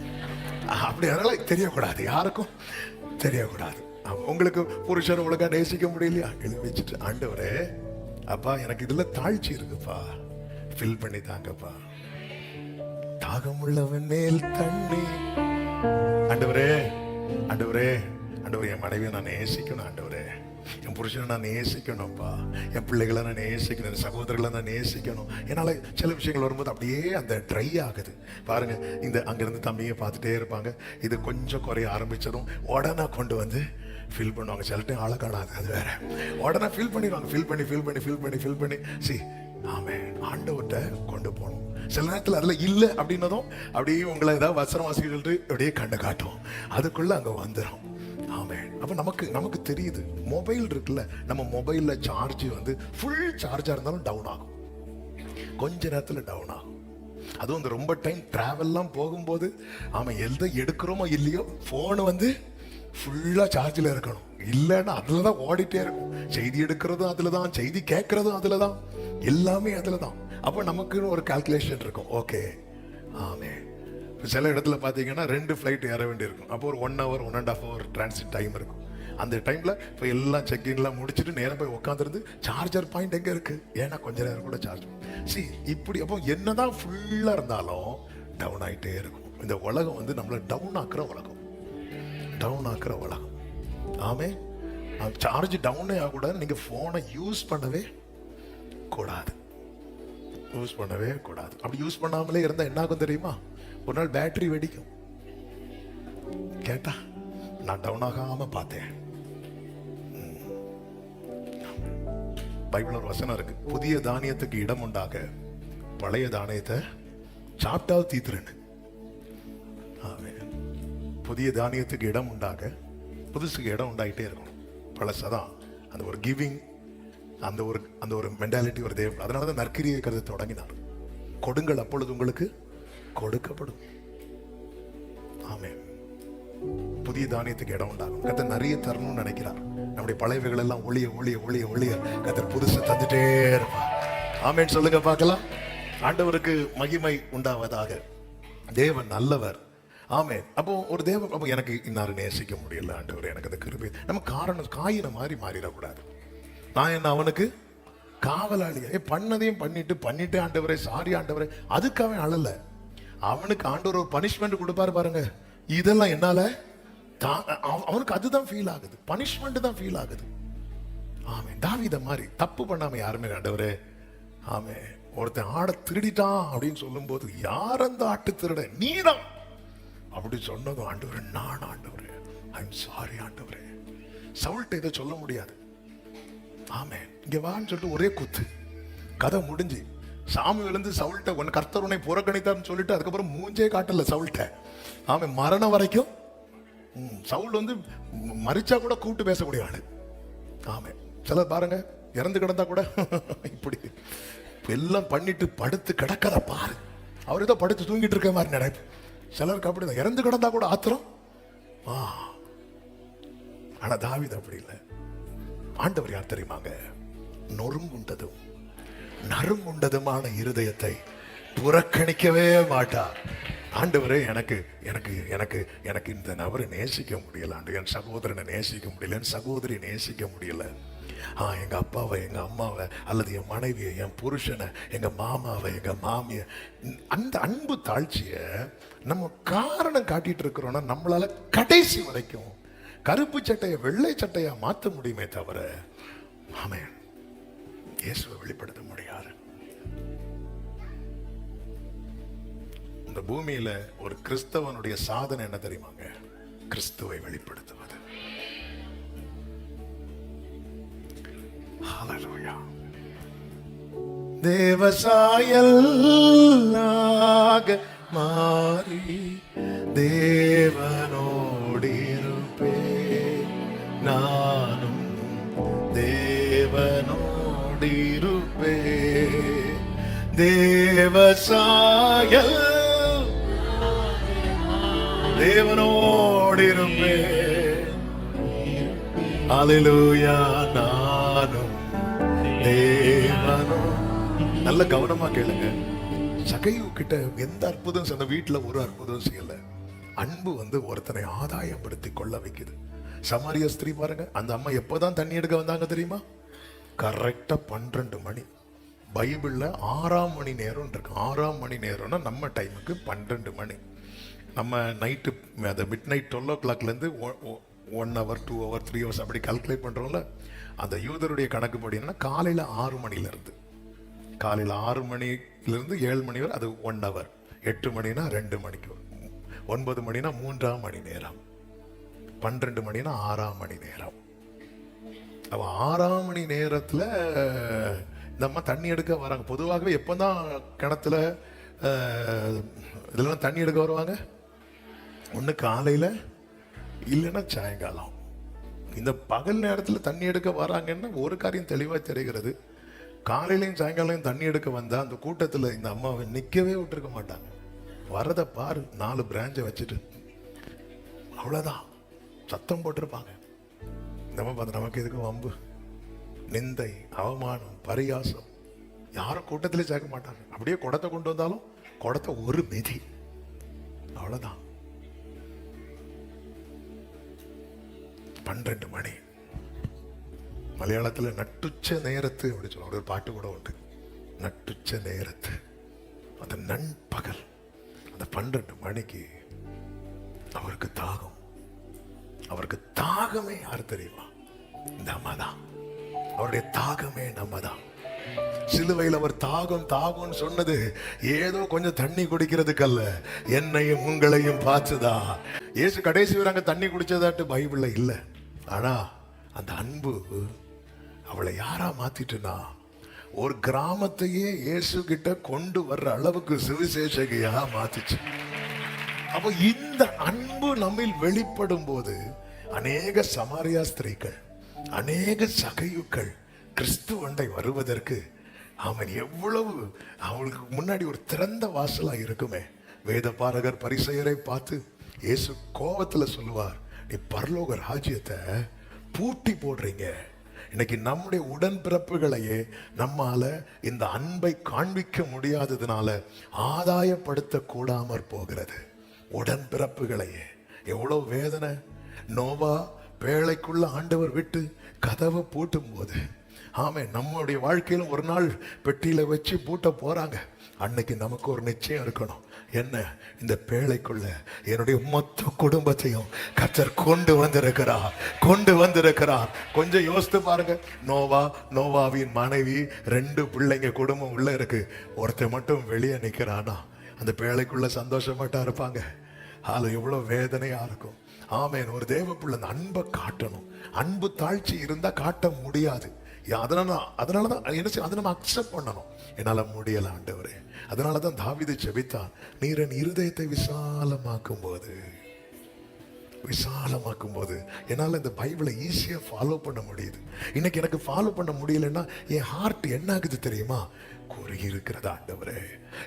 அப்படி அதனால தெரியக்கூடாது, யாருக்கும் தெரியக்கூடாது. உங்களுக்கு புருஷன் ஒழுங்கா நேசிக்க முடியலையா, எழுதி வச்சுட்டு, ஆண்டவரே அப்பா எனக்கு இதுல தாழ்ச்சி இருக்குப்பா, ஃபில் பண்ணி தாங்கப்பா. தாகம் உள்ளவன் மேல் தண்ணி. ஆண்டவரே ஆண்டவரே ஆண்டவரே, என் மனைவியை நான் நேசிக்கணும் ஆண்டவரே. என் புருஷனை நான் நேசிக்கணும்ப்பா, என் பிள்ளைகளை நான் நேசிக்கணும், என் சகோதரர்களை நான் நேசிக்கணும். என்னால் சில விஷயங்கள் வரும்போது அப்படியே அந்த ட்ரை ஆகுது பாருங்க. இந்த அங்கிருந்து தம்பியை பார்த்துட்டே இருப்பாங்க. இது கொஞ்சம் குறைய ஆரம்பிச்சதும் உடனே கொண்டு வந்து ஃபில் பண்ணுவாங்க. சில டைம் ஆளை காணாது, அது வேற. உடனே ஃபில் பண்ணிடுவாங்க. ஃபில் பண்ணி சி ஆமே ஆண்டவர்கிட்ட கொண்டு போகணும். சில நேரத்தில் அதில் இல்லை அப்படின்னதும் அப்படியே உங்களை ஏதாவது வசனம் வாசிக்க சொல்லிட்டு அப்படியே கண்ணை காட்டும், அதுக்குள்ள அங்கே வந்துடும். ஆமே. அப்போ நமக்கு தெரியுது, மொபைல் இருக்குல்ல, நம்ம மொபைலில் சார்ஜ் வந்து ஃபுல் சார்ஜாக இருந்தாலும் டவுன் ஆகும், கொஞ்ச நேரத்தில் டவுன் ஆகும். அதுவும் இந்த ரொம்ப டைம் ட்ராவல்லாம் போகும்போது ஆமாம் எதை எடுக்கிறோமோ இல்லையோ ஃபோனு வந்து ஃபுல்லாக சார்ஜில் இருக்கணும். இல்லைன்னா அதில் தான் ஓடிட்டே இருக்கும். செய்தி எடுக்கிறதும் அதில் தான், செய்தி கேட்கறதும் அதில் தான், எல்லாமே அதில் தான். அப்போ நமக்குன்னு ஒரு கால்குலேஷன் இருக்கும். ஓகே ஆமே. சில இடத்துல பார்த்தீங்கன்னா 2 ஃப்ளைட் ஏற வேண்டியிருக்கும். அப்போ ஒரு 1 hour 1.5 hour டிரான்சிட் டைம் இருக்கும். அந்த டைமில் இப்போ எல்லாம் செக்இன்லாம் முடிச்சுட்டு நேரம் போய் உட்காந்துருந்து சார்ஜர் பாயிண்ட் எங்கே இருக்குது, ஏன்னா கொஞ்ச நேரம் கூட சார்ஜ் இப்படி. அப்போ என்னதான் ஃபுல்லாக இருந்தாலும் டவுன் ஆகிட்டே இருக்கும். இந்த உலகம் வந்து நம்மளை டவுன் ஆக்குற உலகம். ஆமே. சார்ஜ் டவுனே ஆகக்கூடாது. நீங்கள் ஃபோனை யூஸ் பண்ணவே கூடாது. அப்படி யூஸ் பண்ணாமலே இருந்தால் என்ன ஆகும் தெரியுமா? ஒரு நாள் பேட்டரி வெடிக்கும். கேட்டா நான் டவுன் ஆகாம பார்த்தேன். பைபிள் ஒரு வசனம் இருக்கு, புதிய தானியத்துக்கு இடம் உண்டாக பழைய தானியத்தை சாப்பிட்டாவது தீத்துறேன்னு. புதிய தானியத்துக்கு இடம் உண்டாக புதுசுக்கு இடம் உண்டாகிட்டே இருக்கணும். பழசதான் அந்த ஒரு கிவிங், அந்த ஒரு மென்டாலிட்டி ஒரு தேவை. அதனால தான் நற்கிரியை கருத தொடங்கினார். கொடுங்கள் அப்பொழுது உங்களுக்கு கொடுக்கப்படும். ஆமே. புதிய தானியத்துக்கு இடம் உண்டாகும். கர்த்தர் நிறைய தரணும்னு நினைக்கிறார். நம்முடைய பழையவைகள் எல்லாம் ஒளிய கர்த்தர் புதுசு தந்துட்டே இருப்பார். ஆமேன்னு சொல்லுங்க பார்க்கலாம். ஆண்டவருக்கு மகிமை உண்டாவதாக. தேவன் நல்லவர். ஆமே. அப்போ ஒரு தேவன், அப்போ எனக்கு இன்னாரு நேசிக்க முடியல ஆண்டவர், எனக்கு அந்த கிருபை. நம்ம காயின மாதிரி மாறிடக்கூடாது. நான் என்ன அவனுக்கு காவலாளியா பண்ணதையும் பண்ணிட்டு ஆண்டவரே சாரி ஆண்டவரே, அதுக்கு அவன் அழல. அவனுக்கு ஆண்டவர் ஒரு பனிஷ்மெண்ட் கொடுப்பாரு பாருங்க. இதெல்லாம் என்னால அவனுக்கு அதுதான் ஃபீல் ஆகுது, பனிஷ்மெண்ட் தான் ஃபீல் ஆகுது. ஆமே. தாவீத மாதிரி தப்பு பண்ணாம யாருமே ஆண்டவரே. ஆமே. ஒருத்தன் ஆடை திருடிட்டான் அப்படின்னு சொல்லும் போது, யார் அந்த ஆட்டு திருட? நீதான் அப்படி சொன்னதும் ஆண்டவரே, நான் ஆண்டவரே ஐம் சாரி ஆண்டவரே. சவுல்ட்ட இதை சொல்ல முடியாது. ஆமே. இங்க வான்னு சொல்லிட்டு ஒரே குத்து, கதை முடிஞ்சு. சாமுவேல் வந்து சவுல்ட்ட கர்த்தர் உன்னை புறக்கணித்தார்னு சொல்லிட்டு அதுக்கப்புறம் மூஞ்சே காட்டல சவுல்ட்ட. ஆமே. மரணம் வரைக்கும் சவுல் வந்து மரிச்சா கூட கூப்பிட்டு பேசக்கூடிய ஆளு. ஆமே. சிலர் பாருங்க இறந்து கிடந்தா கூட இப்படி எல்லாம் பண்ணிட்டு படுத்து கிடக்கத பாரு, அவர் ஏதோ படுத்து தூங்கிட்டு இருக்க மாதிரி நினைப்பு. சிலருக்கு அப்படிதான், இறந்து கிடந்தா கூட ஆத்திரம். ஆனா தாவீது அப்படி இல்லை. ஆண்டவர் யார் தெரியுமாங்க? நொறுங்குண்டதும் நறுங்குண்டதுமான இருதயத்தை புறக்கணிக்கவே மாட்டார். ஆண்டவரே, எனக்கு எனக்கு எனக்கு எனக்கு இந்த நபரை நேசிக்க முடியல, என் சகோதரனை நேசிக்க முடியல, என் சகோதரியை நேசிக்க முடியல. எங்க அப்பாவை, எங்க அம்மாவை, அல்லது என் மனைவியை, என் புருஷனை, எங்க மாமாவை, எங்க மாமிய, அந்த அன்பு தாழ்ச்சிய நம்ம காரணம் காட்டிட்டு இருக்கிறோம்னா நம்மளால கடைசி வரைக்கும் கருப்பு சட்டையை வெள்ளை சட்டையா மாற்ற முடியுமே தவிர ஆமென் இயேசுவை வெளிப்படுத்த முடியாது. இந்த பூமியில ஒரு கிறிஸ்தவனுடைய சாதனை என்ன தெரியுமாங்க? கிறிஸ்துவை வெளிப்படுத்துவது. ஹல்லேலூயா. தேவசாயல்லாக மாறி தேவனோடிருப்பே, நானும் தேவனோடிருப்பே. தேவசாயல் தேவனோடிருப்பே. அல்லேலூயா. நானும் தேவனோ. நல்ல கவனமா கேளுங்க. சகையு கிட்ட எந்த அற்புதம் அந்த வீட்டுல ஒரு அற்புதம் செய்யல. அன்பு வந்து ஒருத்தனை ஆதாயப்படுத்தி கொள்ள வைக்குது. சமாரிய ஸ்திரீ பாருங்க, அந்த அம்மா எப்போதான் தண்ணி எடுக்க வந்தாங்க தெரியுமா? கரெக்டா 12 மணி. பைபிள்ல 6ஆம் மணி நேரம் இருக்கு. 6ஆம் மணி நேரம்னா நம்ம டைமுக்கு 12 மணி. நம்ம நைட்டு அந்த mid night 12 o'clockலேருந்து 1 hour 2 hour 3 hours அப்படி கால்குலேட் பண்றோம்ல, அந்த யூதருடைய கணக்குப்படி என்னன்னா காலையில 6 மணிலிருந்து காலையில 6 மணிலிருந்து 7 மணி வரை அது 1 hour, 8 மணினா 2 மணிக்கு, 9 மணினா 3ஆம் மணி நேரம், 12 மணினா 6ஆம் மணி நேரம். அப்ப 6ஆம் மணி நேரத்துல நம்ம தண்ணி எடுக்க வராங்க. பொதுவாகவே எப்பதான் கிணத்துல இதெல்லாம் தண்ணி எடுக்க வருவாங்க? ஒண்ணு காலையில இல்லைன்னா சாயங்காலம். இந்த பகல் நேரத்துல தண்ணி எடுக்க வராங்கன்னா ஒரு காரியம் தெளிவா தெரிகிறது, காலையிலையும் சாயங்காலம் தண்ணி எடுக்க வந்தா அந்த கூட்டத்துல இந்த அம்மாவை நிக்கவே விட்டுருக்க மாட்டாங்க. வரத பாரு, 4 பிராஞ்சை வச்சுட்டு அவ்வளவுதான் சத்தம் போட்டிருப்பாங்க. நம்ம பார்த்து நமக்கு எதுக்கு வம்பு, நிந்தை, அவமானம், பரியாசம், யாரும் கூட்டத்திலே சேர்க்க மாட்டாங்க. அப்படியே குடத்தை கொண்டு வந்தாலும் குடத்தை ஒரு மிதி, அவ்வளவுதான். 12 மணி மலையாளத்துல நட்டுச்ச நேரத்து அப்படி சொல்லுவாங்க. ஒரு பாட்டு கூட உண்டு, நட்டுச்ச நேரத்து. அந்த நண்பகல் அந்த 12 மணிக்கு அவருக்கு தாகம். அவருக்கு தாகமே யார் தெரியுமா? நம்ம தான். அவருடைய தாகமே நம்ம தான். சிலுவையில் அவர் தாகம் தாகம்னு சொன்னது ஏதோ கொஞ்சம் தண்ணி குடிக்கிறதுக்கல்ல, என்னையும் உங்களையும் பார்த்துதான். இயேசு கடைசி வரை அங்க தண்ணி குடிச்சதாட்டு பைபிள்ல இல்ல. ஆனா அந்த அன்பு அவளை யாரா மாத்திட்டுனா, ஒரு கிராமத்தையே இயேசு கிட்ட கொண்டு வர்ற அளவுக்கு சுவிசேஷகையா மாத்திச்சு. அப்போ இந்த அன்பு நம்மில் வெளிப்படும் போது அநேக சமாரியா ஸ்திரீகள், அநேக சகையுக்கள் கிறிஸ்துவண்டை வருவதற்கு அவன் எவ்வளவு அவளுக்கு முன்னாடி ஒரு திறந்த வாசலா இருக்குமே. வேத பாரகர் பரிசேயரை பார்த்து இயேசு கோபத்துல சொல்லுவார், நீ பரலோக ராஜ்யத்தை பூட்டி போடுறீங்க. இன்னைக்கு நம்முடைய உடன்பிறப்புகளையே நம்மால இந்த அன்பை காண்பிக்க முடியாததுனால ஆதாயப்படுத்த கூடாமற் போகிறது. உடன்பிறப்புகளையே எவ்வளவு வேதனை. நோவா பேழைக்குள்ள ஆண்டவர் விட்டு கதவை பூட்டும் போது, ஆமே, நம்முடைய வாழ்க்கையில ஒரு நாள் பெட்டியில வச்சு பூட்ட போறாங்க. அன்னைக்கு நமக்கு ஒரு நிச்சயம் இருக்கணும். என்ன? இந்த பேழைக்குள்ள என்னுடைய மொத்த குடும்பத்தையும் கர்த்தர் கொண்டு வந்திருக்கிறார். கொஞ்சம் யோசித்து பாருங்க. நோவாவின் மனைவி, 2 பிள்ளைங்க, குடும்பம் உள்ள இருக்கு. ஒருத்தர் மட்டும் வெளியே நிக்கிறானா, அந்த பேழைக்குள்ள சந்தோஷமாட்டா இருப்பாங்க? எவ்வளவு வேதனையா இருக்கும். ஆமேன். ஒரு தேவ பிள்ளை அந்த அன்பை காட்டணும். அன்பு தாழ்ச்சி இருந்தா காட்ட முடியாது. அதனாலதான் என்ன செய்ய, அதை நம்ம அக்செப்ட் பண்ணணும். என்னால முடியல ஆண்டவரே. அதனாலதான் தாவீது ஜெபித்தான், நீர் என் இருதயத்தை விசாலமாக்கும் போது என்னால இந்த பைபிளை ஈஸியா ஃபாலோ பண்ண முடியுது. இன்னைக்கு எனக்கு ஃபாலோ பண்ண முடியலன்னா என் ஹார்ட் என்ன ஆகுது தெரியுமா? குறுகி இருக்கிறதா ஆண்டவரே.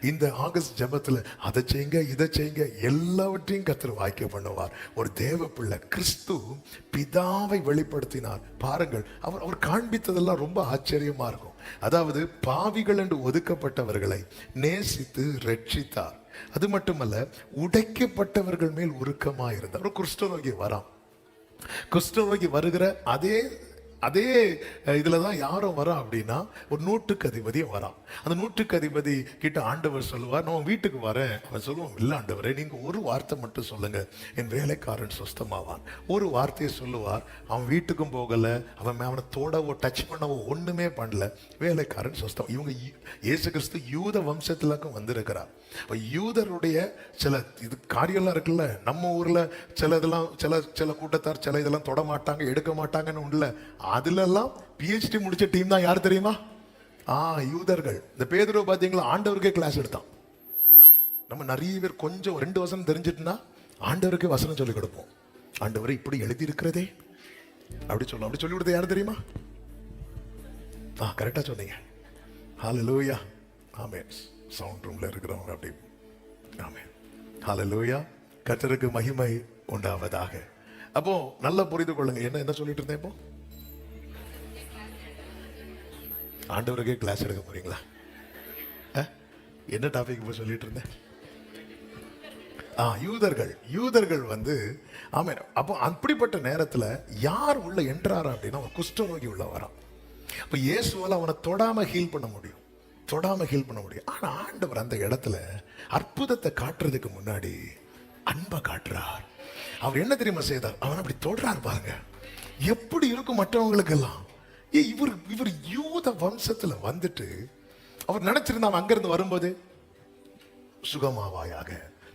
இந்த ஆகஸ்ட் ஜெபத்துல அதை செய்யுங்க, இதை செய்யுங்க, எல்லாவற்றையும் கர்த்தர் வாய்க்க பண்ணுவார். ஒரு தேவ பிள்ளை கிறிஸ்து பிதாவை வெளிப்படுத்தினார். பாருங்கள், அவர் காண்பித்ததெல்லாம் ரொம்ப ஆச்சரியமா இருக்கும். அதாவது பாவிகள் என்று ஒதுக்கப்பட்டவர்களை நேசித்து ரட்சித்தார். அது மட்டுமல்ல, உடைக்கப்பட்டவர்கள் மேல் உருக்கமா இருந்தார். ஒரு குஷ்டரோகி வரான். குஷ்டரோகி வருகிற அதே இதுலதான் யாரும் வரா அப்படின்னா, ஒரு நூற்றுக்கு அதிபதியும் வரான். அந்த நூற்றுக்கு அதிபதி கிட்ட ஆண்டவர் சொல்லுவார், நான் வீட்டுக்கு வரேன். அவன் சொல்லுவான், இல்ல ஆண்டவரே, நீங்க ஒரு வார்த்தை மட்டும் சொல்லுங்க, என் வேலைக்காரன் சுஸ்தமாவான். ஒரு வார்த்தையை சொல்லுவார். அவன் வீட்டுக்கும் போகல, அவனை தோடவோ டச் பண்ணவோ ஒண்ணுமே பண்ணல, வேலைக்காரன் சுஸ்தம். இவங்க இயேசு கிறிஸ்து யூத வம்சத்திலக்கும் வந்திருக்கிறார். யூதருடைய சில காரியம்லாம் இருக்குல்ல, நம்ம ஊர்ல சில கூட்டத்தார் சில இதெல்லாம் தொட மாட்டாங்க, எடுக்க மாட்டாங்கன்னு உள்ள, அதுல எல்லாம் PhD முடிச்ச டீம் தான் யார் தெரியுமா? யூதர்கள். இந்த பேதுரு பாத்தீங்களா, ஆண்டவருக்கே கிளாஸ் எடுத்தான். நம்ம நிறைய பேர் கொஞ்சம் 2 வசனம் தெரிஞ்சிட்டுனா ஆண்டவருக்கே வசனம் சொல்லி கொடுப்போம். ஆண்டவரை இப்படி எழுதி இருக்கிறதே அப்படி சொல்லி கொடுத்தது யாரு தெரியுமா? கரெக்டா சொன்னீங்க. ஹல்லேலூயா. ஆமென். சவுண்ட் ரூம்ல இருக்கிறவங்க அப்படி. ஆமென். ஹல்லேலூயா. கர்த்தருக்கு மகிமை உண்டாவதாக. அப்போ நல்லா புரிந்து கொள்ளுங்க. என்ன சொல்லிட்டு இருந்தேன்? இப்போ ஆண்டவருக்கே கிளாஸ் எடுக்க போறீங்களா? என்ன டாபிக் இப்போ சொல்லிட்டு இருந்தேன்? யூதர்கள் வந்து, ஆமென். அப்போ அப்படிப்பட்ட நேரத்துல யார் உள்ள என்றாரா அப்படின்னா, குஷ்டரோகி உள்ள வரான். அப்ப இயேசுவால அவனை தொடாம ஹீல் பண்ண முடியும். ஆனா ஆண்டவர் அந்த இடத்துல அற்புதத்தை காட்டுறதுக்கு முன்னாடி அன்பை காட்டுறார். அவர் என்ன தெரியுமா செய்தார்? அவன் அப்படி தொடரார் பாருங்க. எப்படி இருக்கும் மற்றவங்களுக்கு எல்லாம். இவர் இவர் யூத வம்சத்துல வந்துட்டு அவர் நினைச்சிருந்தாங்க அங்கிருந்து வரும்போது சுகமாவாயாக.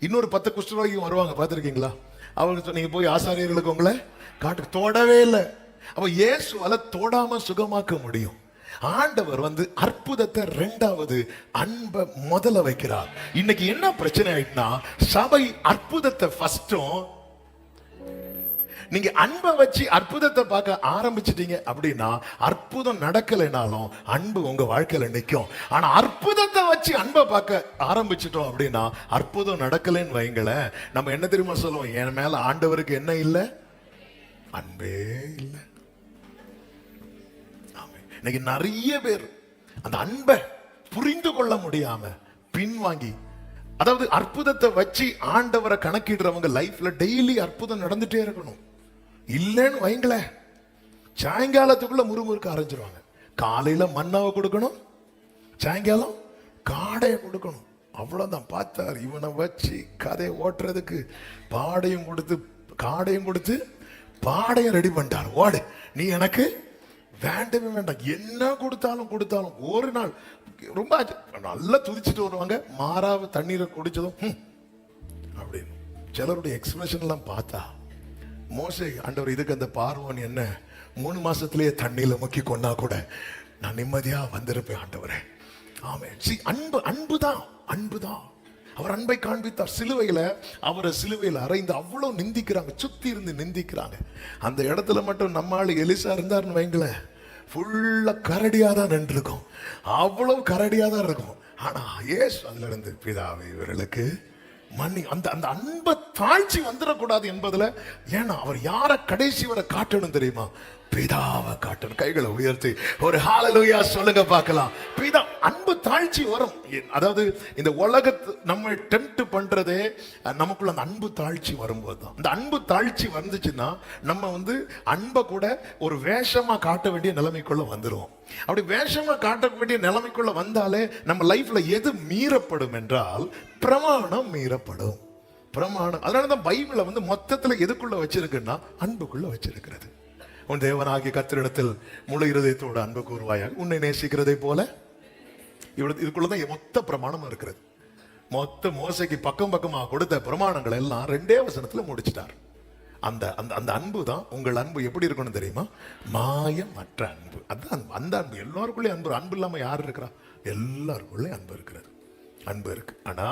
இன்னொரு 10 குஷ்டரோகியும் வருவாங்க, பார்த்திருக்கீங்களா? அவருக்கு நீங்க போய் ஆசாரியர்களுக்கு உங்களை காட்டு தொடவே இல்லை. அப்ப இயேசுவால தொடாம சுகமாக்க முடியும். ஆண்டவர் வந்து அற்புதத்தை ரெண்டாவது, அன்பை முதல்ல வைக்கிறார். இன்னைக்கு என்ன பிரச்சனை ஆயிட்டுனா, சபை அற்புதத்தை ஃபர்ஸ்டும், நீங்க அன்பை வச்சு அற்புதத்தை பார்க்க ஆரம்பிச்சிட்டீங்க அப்படின்னா அற்புதம் நடக்கலைனாலும் அன்பு உங்க வாழ்க்கையில நிற்கும். ஆனா அற்புதத்தை வச்சு அன்பை பார்க்க ஆரம்பிச்சிட்டோம் அப்படின்னா அற்புதம் நடக்கலைன்னு வைங்களேன், நம்ம என்ன தெரியுமா சொல்லுவோம்? என் மேல ஆண்டவருக்கு என்ன இல்லை? அன்பே இல்லை. இன்னைக்கு நிறைய பேர் அந்த அன்பை புரிந்து கொள்ள முடியாம பின்வாங்கி, அதாவது அற்புதத்தை வச்சு ஆண்டவரை கணக்கிடுறவங்க லைஃப்ல டெய்லி அற்புதம் நடந்துட்டே இருக்கணும். இல்லைன்னு வைங்களேன், சாயங்காலத்துக்குள்ள முறுமுறுக்க ஆரம்பிச்சிருவாங்க. காலையில மன்னாவை கொடுக்கணும், சாயங்காலம் காடையை கொடுக்கணும். அவ்வளவுதான். பார்த்தார் இவனை வச்சு கதையை ஓட்டுறதுக்கு பாடையும் கொடுத்து காடையும் கொடுத்து பாடையும் ரெடி பண்ணிட்டார். ஓடு, நீ எனக்கு வேண்டவே வேண்டாம். என்ன கொடுத்தாலும் ஒரு நாள் ரொம்ப நல்லா துதிச்சுட்டு வருவாங்க. மாறாவ தண்ணீரை குடிச்சதும் அப்படின்னு. சிலருடைய எக்ஸ்பிரஷன் எல்லாம் பார்த்தா, மோசே ஆண்டவர் இதுக்கு அந்த பார்வோன் என்ன 3 மாசத்திலேயே தண்ணியில முக்கி கொண்டா கூட நான் நிம்மதியா வந்திருப்பேன் ஆண்டவரே. ஆமென். அன்புதான். அவர் அன்பை காண்பித்தார். சிலுவையில அவரை சிலுவையில் அறைந்து அவ்வளவு நிந்திக்கிறாங்க, சுத்தி இருந்து நிந்திக்கிறாங்க. அந்த இடத்துல மட்டும் நம்மால் எலிசா இருந்தாருன்னு வைங்களேன், ஃபுல்லா கரடியா தான் நின்றுருக்கும். அவ்வளவு கரடியா தான் இருக்கும். ஆனா ஏசு அதுல இருந்து பிதாவே இவர்களுக்கு மன்னி, அந்த அந்த அன்பை தாழ்ச்சி வந்துடக்கூடாது என்பதுல. ஏன்னா அவர் யாரை கடைசி வரை காட்டணும் தெரியுமா? பிதாவை காட்டணும். கைகளை உயர்த்தி ஒரு ஹalleluya சொல்லுங்க பார்க்கலாம். பிதா அன்பு தாழ்ச்சி வரும். அதாவது இந்த உலகத்து நம்ம டெம்ப்ட் பண்றதே நமக்குள்ள அந்த அன்பு தாழ்ச்சி வரும்போது தான். அந்த அன்பு தாழ்ச்சி வந்துச்சுன்னா நம்ம வந்து அன்பை கூட ஒரு வேஷமா காட்ட வேண்டிய நிலைமைக்குள்ள வந்துருவோம். அப்படி வேஷமா காட்ட வேண்டிய நிலைமைக்குள்ள வந்தாலே நம்ம லைஃப்ல எது மீறப்படும் என்றால் பிரமாணம் மீறப்படும். பிரமாணம். அதனாலதான் பைபிளை வந்து மொத்தத்துல எதுக்குள்ள வச்சிருக்குன்னா அன்புக்குள்ள வச்சிருக்கிறது. உன் தேவனாகிய கர்த்தரிடத்தில் முழு இருதயத்தோடு அன்பு கூறுவாயாக, உன்னை நேசிக்கிறதை போல. இதுக்குள்ளதான் மொத்த பிரமாணம் இருக்கிறது. மொத்த மோசைக்கு பக்கமா கொடுத்த பிரமாணங்கள் எல்லாம் 2 வசனத்துல முடிச்சிட்டார். அந்த அந்த அந்த அன்பு தான். உங்கள் அன்பு எப்படி இருக்கணும் தெரியுமா? மாயமற்ற அன்பு. அதுதான் அந்த அன்பு. எல்லாருக்குள்ளேயும் அன்பு. அன்பு இல்லாம யார் இருக்கிறா? எல்லாருக்குள்ளேயும் அன்பு இருக்கிறது. அன்பு இருக்கு. ஆனா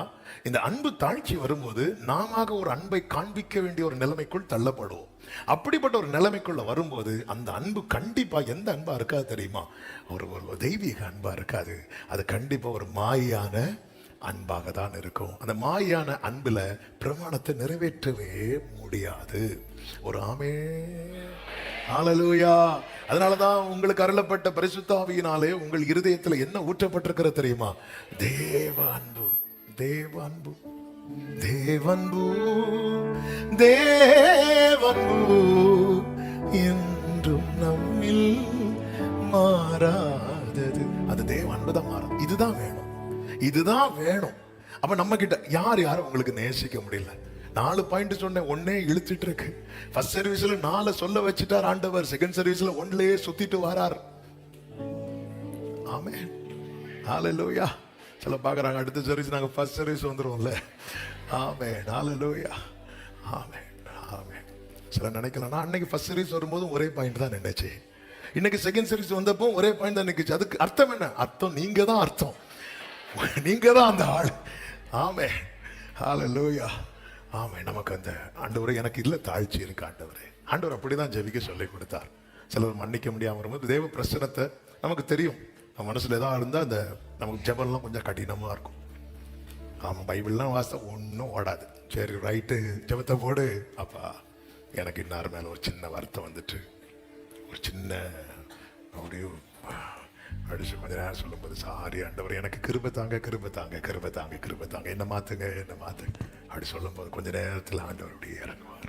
இந்த அன்பு தாழ்ச்சி வரும்போது நாம ஒரு அன்பை காண்பிக்க வேண்டிய ஒரு நிலைமைக்குள் தள்ளப்படுவோம். அப்படிப்பட்ட ஒரு நிலைமைக்குள்ள வரும்போது அந்த அன்பு கண்டிப்பா எந்த அன்பா இருக்காது தெரியுமா? ஒரு தெய்வீக அன்பா இருக்காது. அது கண்டிப்பா ஒரு மாயான அன்பாக தான் இருக்கும். அந்த மாயான அன்புல பிரமாணத்தை நிறைவேற்றவே முடியாது. ஒரு ஆமென், ஹalleluya. அதனாலதான் உங்களுக்கு அருளப்பட்ட பரிசுத்த ஆவியினாலே உங்கள் இருதயத்துல என்ன ஊற்றப்பட்டிருக்கிறது தெரியுமா? தேவ அன்பு. தேவன்பு தேவன்பு தேவன்பு என்றும் நம்மில் மாறாதது. அது தேவ அன்பு தான் மாறும். இதுதான் வேணும், இதுதான் வேணும். அப்ப நம்ம கிட்ட யாரும் உங்களுக்கு நேசிக்க முடியல. 4 பாயிண்ட் சொன்னேன், 1 இழுத்துட்டு இருக்கு. ஃபர்ஸ்ட் சர்வீஸ்ல 4 சொல்ல வச்சுட்டார் ஆண்டவர். செகண்ட் சர்வீஸ்ல 1லயே சுத்திட்டு வரார். ஆமென், ஹalleluya. சில பாக்குறாங்க அடுத்த சர்வீஸ் நாங்க ஃபர்ஸ்ட் சர்வீஸ் வந்துருவோம்ல. ஆமென், ஹalleluya. ஆமென், ஆமென். சில நினைக்கலாம், நான் அன்னைக்கு ஃபர்ஸ்ட் சர்வீஸ் வரும்போது ஒரே பாயிண்ட் தான் நினைச்சு, இன்னைக்கு செகண்ட் சர்வீஸ் வந்தப்போ ஒரே பாயிண்ட் தான் நினைச்சு. அதுக்கு அர்த்தம் என்ன? அர்த்தம் நீங்க தான் அர்த்தம், நீங்க தான் அந்த ஆள். ஆமென், ஹalleluya. ஆமென். நமக்கு அந்த ஆண்டவரே எனக்கு இல்ல தாழ்ச்சி இருக்கு ஆண்டவரே. ஆண்டவர் அப்படிதான் ஜெபிக்க சொல்லி கொடுத்தார். சிலர் மன்னிக்க முடியாம வரும்போது தேவ பிரசனத்தை நமக்கு தெரியும். நம்ம மனசுல ஏதாவது இருந்தா அந்த நமக்கு ஜெபம்லாம் கொஞ்சம் கடினமா இருக்கும். ஆமா, பைபிள்லாம் வாசித்தா ஒன்றும் ஓடாது. சரி ரைட்டு, ஜெபத்தை போடு. அப்பா எனக்கு இன்னார் மேல ஒரு சின்ன வருத்தம் வந்துட்டு, ஒரு சின்ன அப்படியே அடிச்சு கொஞ்ச நேரம் சொல்லும்போது, சாரி ஆண்டவர் எனக்கு கிருபை தாங்க, கிருபை தாங்க, கிருபை தாங்க, கிருபை தாங்க, என்ன மாத்துங்க, என்ன மாத்துங்க அப்படி சொல்லும்போது கொஞ்ச நேரத்தில் ஆண்டவர் அப்படியே இறங்குவார்.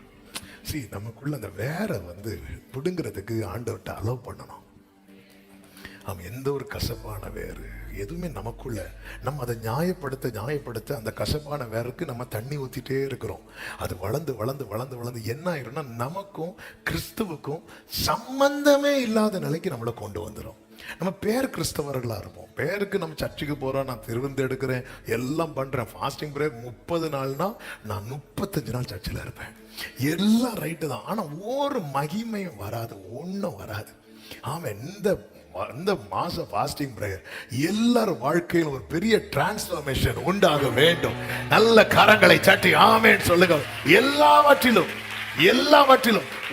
நமக்குள்ள அந்த வேற வந்து பிடுங்கிறதுக்கு ஆண்டவர்கிட்ட அலோவ் பண்ணணும். அவன் எந்த ஒரு கசப்பான வேறு எதுவுமே நமக்குள்ள நம்ம அதை நியாயப்படுத்த அந்த கசப்பான வேருக்கு நம்ம தண்ணி ஊத்திட்டே இருக்கிறோம். அது வளர்ந்து வளர்ந்து வளர்ந்து வளர்ந்து என்ன ஆயிரும்னா நமக்கும் கிறிஸ்துவுக்கும் சம்பந்தமே இல்லாத நிலைக்கு நம்மளை கொண்டு வந்துடும். நம்ம பேர் கிறிஸ்தவர்களா இருப்போம், பேருக்கு நம்ம சர்ச்சுக்கு போறோம், நான் திருவிந்து எடுக்கிறேன், எல்லாம் பண்றேன், ஃபாஸ்டிங் பிரேயர் 30 நாள்னா நான் 35 நாள் சர்ச்சில் இருப்பேன், எல்லாம் ரைட்டு தான். ஆனா ஒரு மகிமையும் வராது, ஒன்றும் வராது. ஆமாம், இந்த மாசம் ஃபாஸ்டிங் பிரேயர் எல்லாரும் வாழ்க்கையில் ஒரு பெரிய டிரான்ஸ்ஃபர்மேஷன் உண்டாக வேண்டும். நல்ல கரங்களை தட்டி ஆமென் சொல்லுங்க. எல்லாவற்றிலும்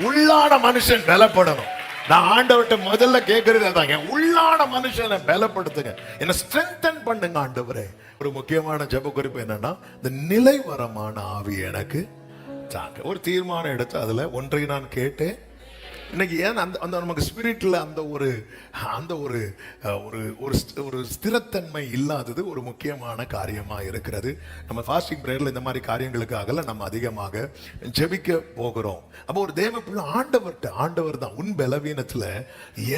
உள்ளான மனுஷன் பலப்படணும். நான் ஆண்டவர்கிட்ட முதல்ல கேட்கறது அதான், என் உள்ளான மனுஷனை பலப்படுத்துங்க, என்ன ஸ்ட்ரென்தன் பண்ணுங்க ஆண்டவரே. ஒரு முக்கியமான ஜெப குறிப்பு என்னன்னா, இந்த நிலைவரமான ஆவி எனக்கு தாங்க. ஒரு தீர்மானம் எடுத்து அதுல ஒன்றை நான் கேட்டேன். இன்னைக்கு ஏன் அந்த நமக்கு ஸ்பிரிட்ல அந்த ஒரு ஸ்திரத்தன்மை இல்லாதது ஒரு முக்கியமான காரியமா இருக்கிறது. நம்ம ஃபாஸ்டிங் பிரேயர்ல இந்த மாதிரி காரியங்களுக்காக நம்ம அதிகமாக ஜெபிக்க போகிறோம். அப்போ ஒரு தேவ பிள்ளை ஆண்டவர் தான் உன் பலவீனத்துல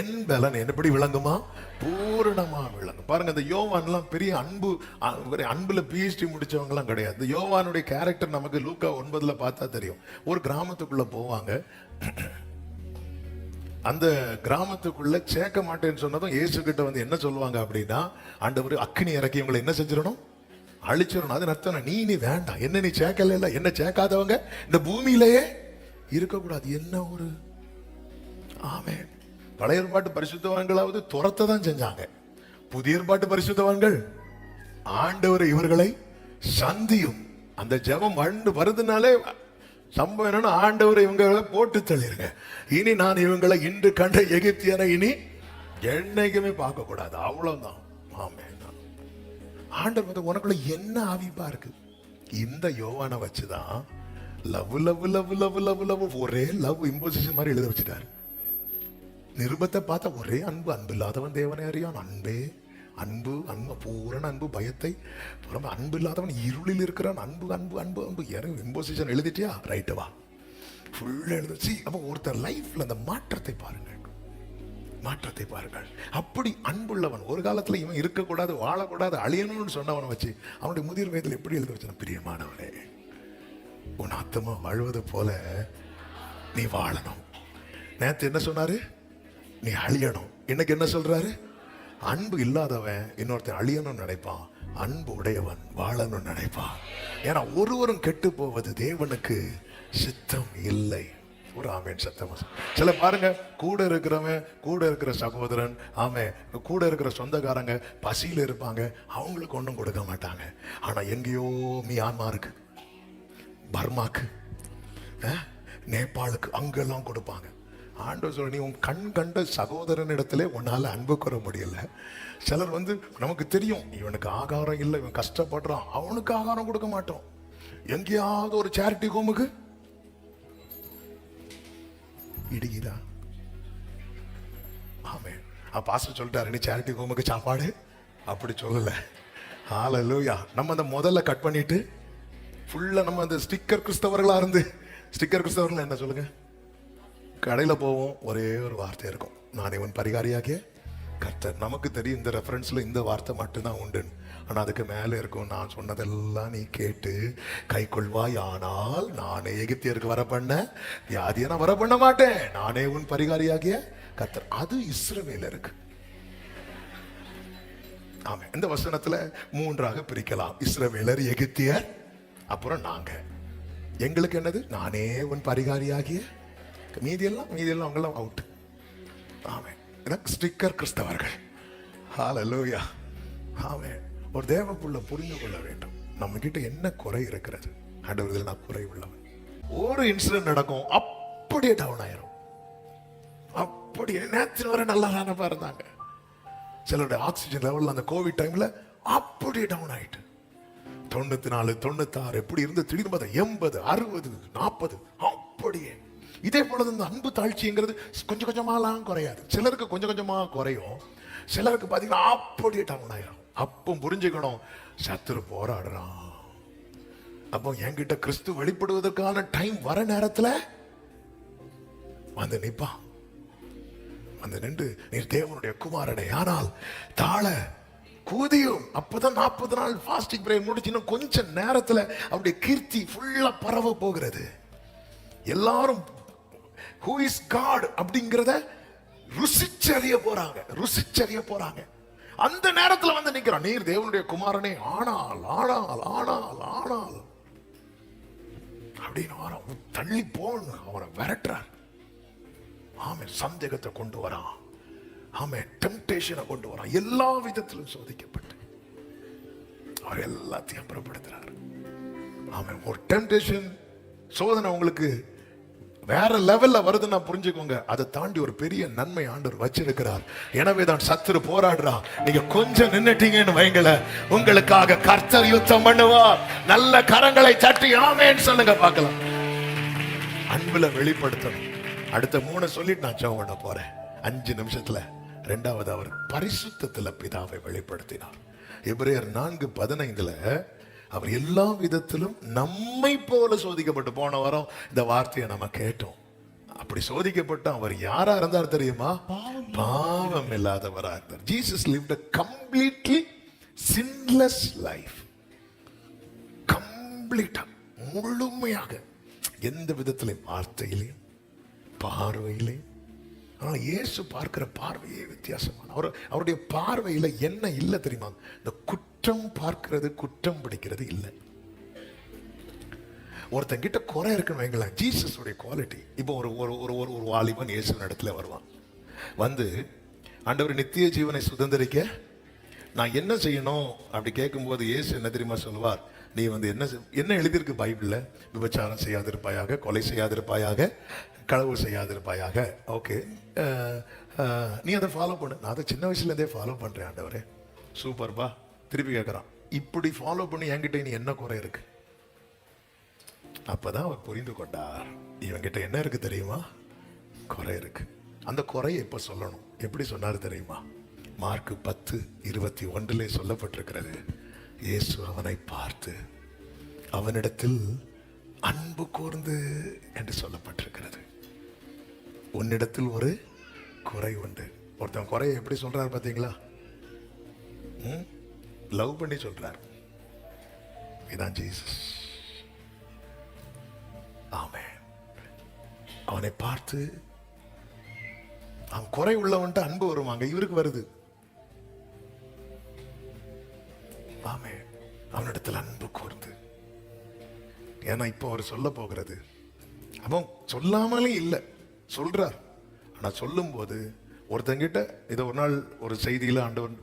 என் பலன் எப்படி விளங்குமா, பூரணமா விளங்கும். பாருங்க, இந்த யோவான்லாம் பெரிய அன்புல பிஹெச்டி முடிச்சவங்க எல்லாம் கிடையாது. இந்த யோவானுடைய கேரக்டர் நமக்கு லூக்கா 9 பார்த்தா தெரியும். ஒரு கிராமத்துக்குள்ள போவாங்க, அந்த கிராமத்துக்குள்ள சேர்க்க மாட்டேன்னு சொன்னதும் இயேசு கிட்ட வந்து என்ன சொல்லுவாங்க அப்படின்னா, ஆண்டவர் அக்கினி இறக்கி இவங்களை என்ன செஞ்சிடணும், அழிச்சிடணும். அது அர்த்தம், நீ வேண்டாம், என்ன நீ சேர்க்கல, இல்ல என்ன சேர்க்காதவங்க இந்த பூமியிலேயே இருக்கக்கூடாது. என்ன ஒரு ஆமென். பழைய ஏற்பாட்டு பரிசுத்தவான்களாவது துரத்த தான் செஞ்சாங்க, புதிய ஏற்பாட்டு பரிசுத்தவான்கள் ஆண்டவர் இவர்களை சந்தியும். அந்த ஜெபம் வருதுனாலே சம்பவம் என்னன்னா, ஆண்டவர் இவங்களை போட்டு தள்ளிருங்க, இனி நான் இவங்களை இன்று கண்ட எகிப்தியனை இனி என்னைக்குமே பார்க்க கூடாது, அவ்வளவுதான். ஆமென். ஆண்டவர் வந்து உனக்குள்ள என்ன ஆவிப்பா இருக்கு, இந்த யோவானை வச்சுதான் love love love love love love ஒரே லவ் இம்போசிஷன் மாதிரி எழுத வச்சுட்டாரு. நிருபத்தை பார்த்தா ஒரே அன்பு, அன்பு இல்லாதவன் தேவனை அறியான், அன்பே அன்பு, அன்பு பூரண அன்பு, பயத்தை அன்பு இல்லாதவன் இருளில் இருக்கிறான், அன்பு அன்பு அன்பு அன்பு. இம்போசிஷன் எழுதிட்டியா, ரைட்டு வா, ஃபுல்லா எழுதி. அப்போ ஒருத்தர் லைஃப்ல அந்த மாற்றத்தை பாருங்கள், அப்படி அன்புள்ளவன். ஒரு காலத்துல இவன் இருக்கக்கூடாது, வாழக்கூடாது, அழியணும்னு சொன்னவனை வச்சு அவனுடைய முதிர் வயதில் எப்படி எழுத வச்சான், பிரியமானவனே உன் ஆத்மா வாழ்வது போல நீ வாழணும். நேத்து என்ன சொன்னாரு, நீ அழியணும். இன்னைக்கு என்ன சொல்றாரு, அன்பு இல்லாதவன் இன்னொருத்தன் அழியணும்னு நினைப்பான், அன்பு உடையவன் வாழணும்னு நினைப்பான். ஏன்னா ஒருவரும் கெட்டு போவது தேவனுக்கு சித்தம் இல்லை. ஒரு ஆமென் சத்தமா. சில பாருங்க, கூட இருக்கிறவன், கூட இருக்கிற சகோதரன், கூட இருக்கிற சொந்தக்காரங்க பசியில இருப்பாங்க, அவங்களுக்கு ஒன்றும் கொடுக்க மாட்டாங்க. ஆனா எங்கேயோ மியான்மாருக்கு, பர்மாக்கு, நேபாளுக்கு அங்கெல்லாம் கொடுப்பாங்க. ஆண்டவர் சொல்ல, நீ உன் கண் கண்ட சகோதரன் இடத்துல உன்னால அன்பு கூற முடியல. சிலர் வந்து நமக்கு தெரியும் இவனுக்கு ஆகாரம் இல்லை, இவன் கஷ்டப்படுறான், அவனுக்கு ஆகாரம் கொடுக்க மாட்டோம். எங்கேயாவது ஒரு சேரிட்டி ஹோமுக்கு இடிக்குதா, ஆமே பாஸ்டர் சொல்லிட்டாரு, நீ சேரிட்டி ஹோமுக்கு சாப்பாடு அப்படி சொல்லல. ஹல்லேலூயா. நம்ம அந்த முதல்ல கட் பண்ணிட்டு ஃபுல்லா நம்ம அந்த ஸ்டிக்கர் கிறிஸ்தவர்களா இருந்து, ஸ்டிக்கர் கிறிஸ்தவர்கள் என்ன சொல்லுங்க, கடையில் போவோம், ஒரே ஒரு வார்த்தை இருக்கும், நான் இவன் பரிகாரியாகிய கர்த்தர். நமக்கு தெரியும் இந்த ரெஃபரன்ஸ்ல இந்த வார்த்தை மட்டும்தான் உண்டுன்னு. ஆனால் அதுக்கு மேலே இருக்கும், நான் சொன்னதெல்லாம் நீ கேட்டு கை கொள்வாய், ஆனால் நானே எகிப்தியருக்கு வர பண்ண வியாதியை நான் வர பண்ண மாட்டேன், நானே உன் பரிகாரியாகிய கர்த்தர். அது இஸ்ரவேலருக்கு. ஆமா, இந்த வசனத்துல 3ஆக பிரிக்கலாம், இஸ்ரவேலர், எகிப்தியர், அப்புறம் நாங்க. எங்களுக்கு என்னது, நானே உன் பரிகாரியாகிய, மீதியெல்லாம் அவங்கெல்லாம் அவுட். ஆமென். ஸ்டிக்கர் கிறிஸ்தவர்கள். ஹல்லேலூயா. ஆமென். ஒரு தேவப்புள்ள புரிந்து கொள்ள வேண்டும், நம்ம கிட்ட என்ன குறை இருக்கிறது. ஆண்டவர்கள், நான் குறை உள்ளவன். ஒரு இன்சிடென்ட் நடக்கும், அப்படியே டவுன் ஆயிரும். அப்படியே நேற்று வரை நல்லா தானப்பா இருந்தாங்க. சிலருடைய ஆக்சிஜன் லெவல் அந்த கோவிட் டைம்ல அப்படியே டவுன் ஆயிட்டு 94, 96 எப்படி இருந்து திடீர்னு பார்த்தா 80, 60, 40 அப்படியே. இதே போலது இந்த அன்பு தாழ்ச்சிங்கிறது கொஞ்சம் கொஞ்சமாலாம் குறையாது. சிலருக்கு கொஞ்சம் கொஞ்சமா குறையும், சிலருக்கு பாத்தீங்கன்னா அப்படியே டவுன் ஆயிரும். அப்போ புரிஞ்சுக்கணும், சத்துரு போராடுறான். அப்போ என்கிட்ட கிறிஸ்து வெளிப்படுவதற்கான டைம் வர நேரத்துல வந்து நிப்பான். வந்து நின்று நீர் தேவனுடைய குமாரனே ஆனால் தாழ கூதியும். அப்பதான் 40 நாள் ஃபாஸ்டிங் பிரேயர் முடிச்சுன்னா கொஞ்ச நேரத்துல அவருடைய கீர்த்தி ஃபுல்லா பரவ போகிறது. எல்லாரும் who is God அப்படிங்கறத ருசிச்சறிய போறாங்க. அந்த நேரத்துல வந்து நிக்கிறான், நீர் தேவனுடைய குமாரனே ஆனால் ஆனால் ஆனால் ஆனால் அப்படின்னு தள்ளி போன்னு அவரை விரட்டுறார். ஆமென். சந்தேகத்தை கொண்டு வரான், ஆமென். டெம்ப்டேஷனை கொண்டு வரான். எல்லா விதத்திலும் சோதிக்கப்பட்டு அவர் எல்லாத்தையும் அப்புறப்படுத்துறார். ஆமென். ஒரு டெம்ப்டேஷன் சோதனை உங்களுக்கு வேற லெவல்ல வருதுன்னா புரிஞ்சுக்கோங்க, அதை தாண்டி ஒரு பெரிய நன்மை ஆண்டவர் வச்சிருக்கிறார். எனவே தான் சத்துரு போராடுறா. நீங்க கொஞ்சம் நின்னுட்டீங்கன்னு வைங்கள, உங்களுக்காக கர்த்தர் யுத்தம் பண்ணுவார். நல்ல கரங்களை தட்டி ஆமென் சொல்லுங்க பார்க்கலாம். அன்புல வெளிப்படுத்தணும். அடுத்த 3 சொல்லிட்டு நான் ஜெபம் பண்ண போறேன் 5 நிமிஷத்துல. இரண்டாவது, அவர் பரிசுத்தத்துல பிதாவை வெளிப்படுத்தினார். எபிரேயர் 4:15 அவர் எல்லா விதத்திலும் நம்மை போல சோதிக்கப்பட்டு, போன வாரம் இந்த வார்த்தையை நம்ம கேட்டோம். அப்படி சோதிக்கப்பட்ட அவர் யாரா இருந்தார் தெரியுமா? பாவம் இல்லாதவரா இருந்தார். Jesus lived a completely sinless life. கம்ப்ளீட்டா, முழுமையாக, எந்த விதத்திலையும், வார்த்தையிலையும் பார்வையிலையும். ஆனால் இயேசு பார்க்கிற பார்வையே வித்தியாசமான. அவருடைய பார்வையில என்ன இல்லை தெரியுமா? இந்த குற்றம் பார்க்கிறது, குற்றம் பிடிக்கிறது இல்லை. ஒருத்தன் கிட்ட குறை இருக்குன்னு வைங்களேன், ஜீசஸ் உடைய குவாலிட்டி. இப்போ ஒரு வாலிபன் இயேசு இடத்துல வருவான். வந்து ஆண்டவர் நித்திய ஜீவனை சுதந்திரிக்க நான் என்ன செய்யணும் அப்படி கேட்கும்போது இயேசு என்ன தெரியுமா சொல்லுவார்? நீ வந்து என்ன எழுதியிருக்கு பைபிள்ல? விபச்சாரம் செய்யாதிருப்பாயாக, கொலை செய்யாதிருப்பாயாக, களவு செய்யாதிருப்பாயாக. ஓகே, நீ அதை ஃபாலோ பண்ணு. நான் அதை சின்ன வயசுலேருந்தே ஃபாலோ பண்ணுறேன் ஆண்டவரே. சூப்பர்பா. திருப்பி கேட்குறான், இப்படி ஃபாலோ பண்ணி என்கிட்ட நீ என்ன குறை இருக்கு? அப்பதான் அவர் புரிந்து கொண்டார், இவங்கிட்ட என்ன இருக்கு தெரியுமா? குறை இருக்கு. அந்த குறையை எப்ப சொல்லணும்? எப்படி சொன்னார் தெரியுமா? மார்க் 10:21 சொல்லப்பட்டிருக்கிறது. இயேசு அவனை பார்த்து அவனிடத்தில் அன்பு கூர்ந்து என்று சொல்லப்பட்டிருக்கிறது. உன்னிடத்தில் ஒரு குறை உண்டு. ஒருத்தன் குறையை எப்படி சொல்றாரு பாத்தீங்களா? லவ் பண்ணி சொல்றார். இதான் ஜீசஸ். ஆமென். அவனை பார்த்து, அவன் குறை உள்ளவன்ட்டு அன்பு வருவாங்க, இவருக்கு வருது. ஆமென். அவனிடத்தில் அன்பு கூர்ந்து. ஏன்னா இப்போ அவர் சொல்ல போகிறது, அவன் சொல்லாமலே இல்லை, சொல்றார். ஆனா சொல்லும் போது ஒருத்தங்கிட்ட இதை ஒரு நாள் ஒரு செய்தியில ஆண்டவன்